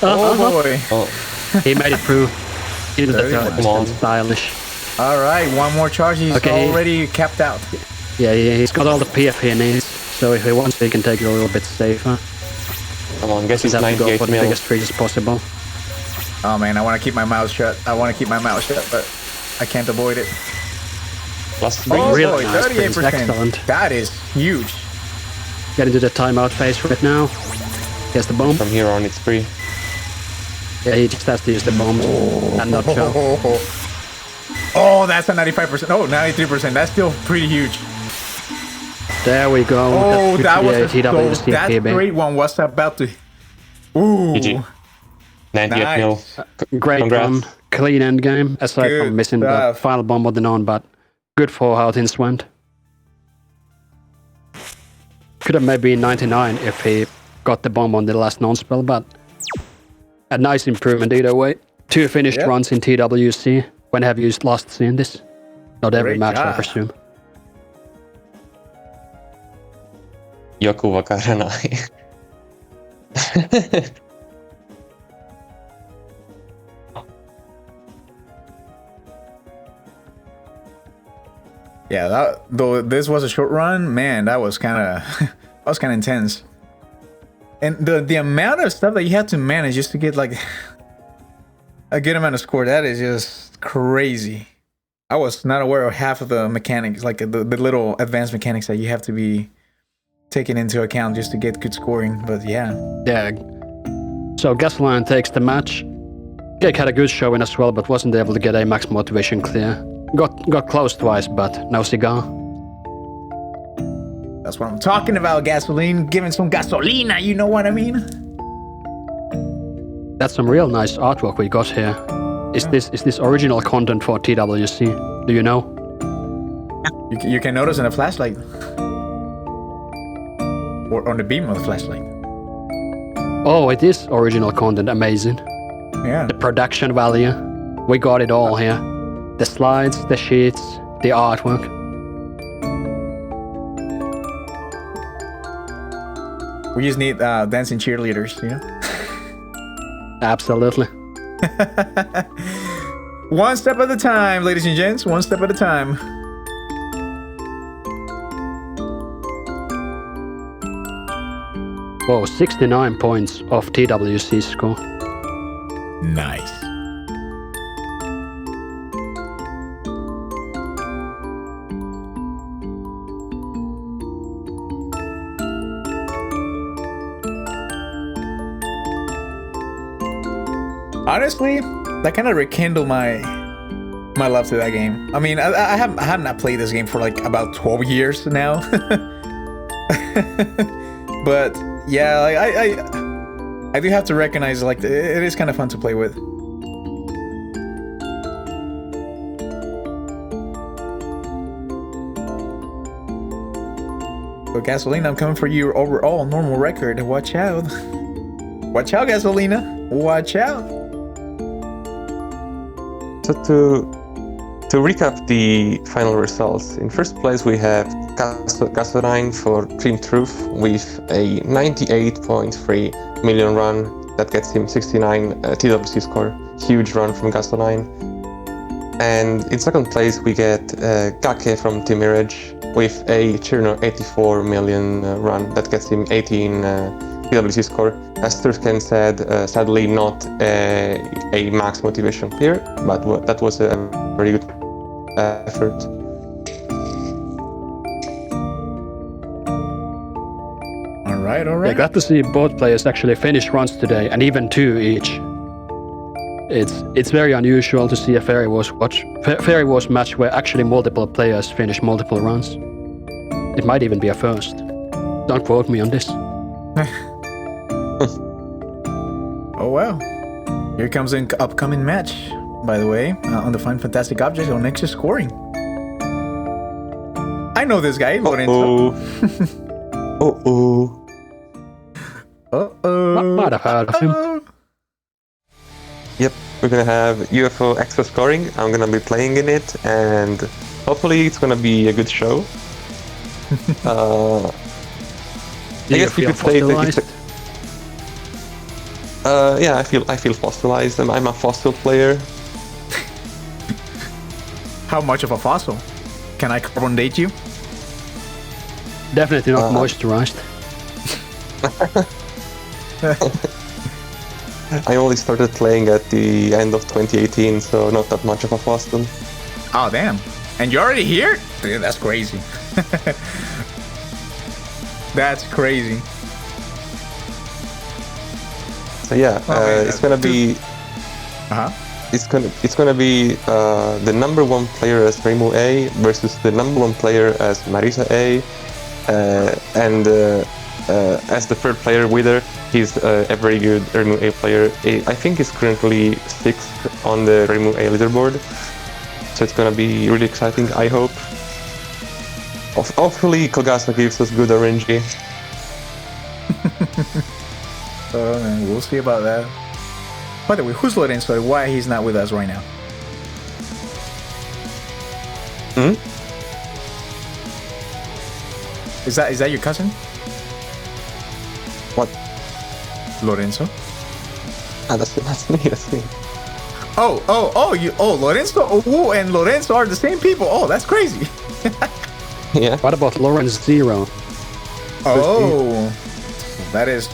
boy. Oh, he made it through. He did Very the nice. 30% stylish. All right, one more charge. He's Okay. already capped out. Yeah, he's got all the PF he needs, so if he wants, he can take it a little bit safer. come on, guess he's He's have to go 98 for the mil. biggest freeze as possible. Oh man, I want to keep my mouth shut. But I can't avoid it. Plus 3. Oh Really boy, nice, 38%. excellent. That is huge. Getting to the timeout phase right now. Gets the bomb. From here on, it's free. Yeah, he just has to use the bombs and not jump. Oh, that's a 95%. Oh, 93%. That's still pretty huge. There we go. Oh, that was a TWC that PB. great one was about to. Ooh. GG. 98 mil. Nice. Great Congrats. run. Clean end game, aside Good from missing the stuff. final bomb of the non, but good for how things went. Could have maybe 99 if he got the bomb on the last non-spell, but a nice improvement either way. 2 finished Yep. runs in TWC. When have you last seen this? Not every Great match, I job. presume. Joku Wakaranai. Yeah, though this was a short run, man, that was kind of intense. And the amount of stuff that you had to manage just to get like a good amount of score, that is just crazy. I was not aware of half of the mechanics, like the little advanced mechanics that you have to be taken into account just to get good scoring. But yeah, Yeah. So Gasoline takes the match. Gake had a good showing as well, but wasn't able to get a max motivation clear. Got close twice, but no cigar. that's what I'm talking about. Gasoline, giving some gasolina, you know what I mean? That's some real nice artwork we got here. Is this original content for TWC? Do you know? You can notice in a flashlight. Or on the beam of the flashlight. Oh, it is original content. Amazing. Yeah. The production value. We got it all here. The slides, the sheets, the artwork. We just need dancing cheerleaders, you know? Absolutely. One step at a time, ladies and gents. One step at a time. Whoa, 69 points off TWC's score. Nice. Honestly, that kind of rekindled my love to that game. I mean, I have not played this game for like about 12 years now. But yeah, I do have to recognize like it is kind of fun to play with. But Gasolina, I'm coming for your overall normal record. Watch out. Watch out, Gasolina. Watch out. So to recap the final results, in first place we have Gasoline for Dream Truth with a 98.3 million run that gets him 69 TWC score. Huge run from Gasoline. And in second place we get Gake from Team Mirage with a Cherno 84 million run that gets him 18 TWC score. As turskain said, sadly not a max motivation clear, but that was a very good effort. All right. Yeah, glad to see both players actually finish runs today, and even 2 each. It's very unusual to see a Fairy Wars match where actually multiple players finish multiple runs. It might even be a first. Don't quote me on this. Oh wow. Here comes an upcoming match, by the way, on the Find Fantastic Objects on Extra Scoring. I know this guy, Lorenzo. Uh-oh. Uh-oh. Might have heard of him. Yep, we're gonna have UFO extra scoring. I'm gonna be playing in it, and hopefully it's gonna be a good show. Do I you guess we feel could say that fossilized? yeah, I feel fossilized. I'm a fossil player. How much of a fossil? Can I carbon date you? Definitely not moisturized. I only started playing at the end of 2018, so not that much of a fossil. Oh, damn. And you're already here? Dude, that's crazy. That's crazy. So yeah, it's gonna be. Uh-huh. It's gonna be the number one player as Remu A versus the number one player as Marisa A, and as the third player Wither, he's a very good Remu A player. I think he's currently 6th on the Remu A leaderboard, so it's gonna be really exciting. I hope. Hopefully, Kogasa gives us good RNG. We'll see about that. By the way, who's Lorenzo? Why he's not with us right now? Hmm? Is that your cousin? What? Lorenzo? Ah, that's me. That's me. Lorenzo and Lorenzo are the same people. Oh, that's crazy. Yeah. What about Lawrence Zero? Oh, that is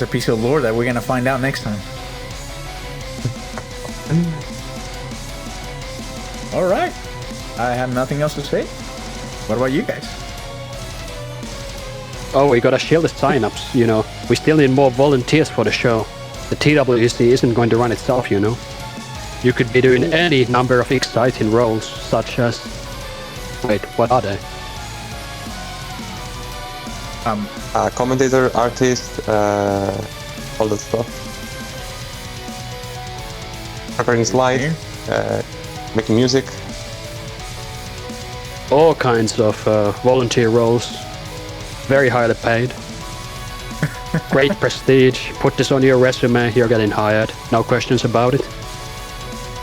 a piece of lore that we're gonna find out next time. All right, I have nothing else to say. What about you guys? Oh, we gotta shield the signups, you know. We still need more volunteers for the show. The TWC isn't going to run itself, you know. You could be doing any number of exciting roles, such as... Wait, what are they? Commentator, artist, all that stuff. Preparing slides, making music. All kinds of volunteer roles. Very highly paid. Great prestige. Put this on your resume, you're getting hired. No questions about it.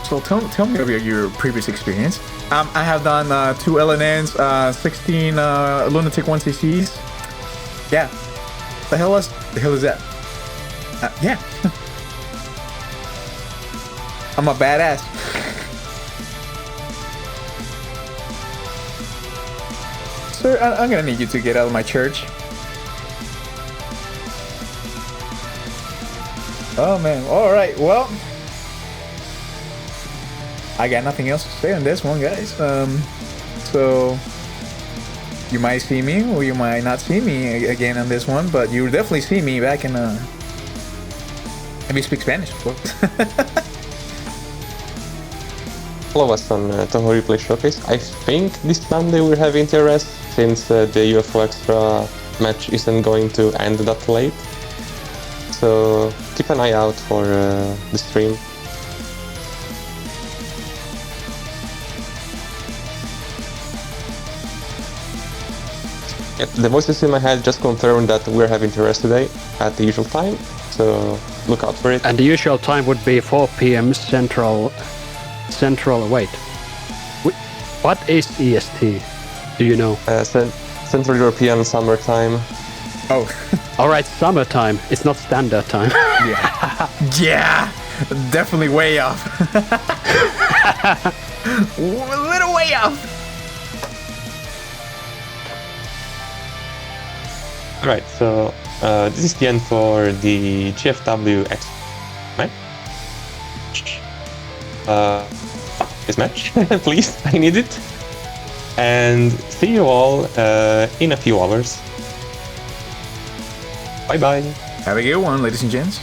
So tell me about your previous experience. I have done 2 LNNs, 16 Lunatic 1CCs. Yeah. The hell is that? Yeah. I'm a badass. Sir, I'm gonna need you to get out of my church. Oh man. All right. Well, I got nothing else to say on this one, guys. So you might see me, or you might not see me again on this one, but you'll definitely see me back in. Let me speak Spanish, of course. Follow us on Touhou Replay Showcase. I think this Sunday we're having TRS, since the UFO Extra match isn't going to end that late. So keep an eye out for the stream. Yep, the voices in my head just confirmed that we're having TRS today at the usual time, so look out for it. And the usual time would be 4 p.m. Central, wait. What is EST? Do you know? Central European summertime. Oh. Alright, summertime. It's not standard time. Yeah. Yeah. Definitely way off. A little way off. Alright, so this is the end for the GFW X match. This match, please, I need it. And see you all in a few hours. Bye bye. Have a good one, ladies and gents.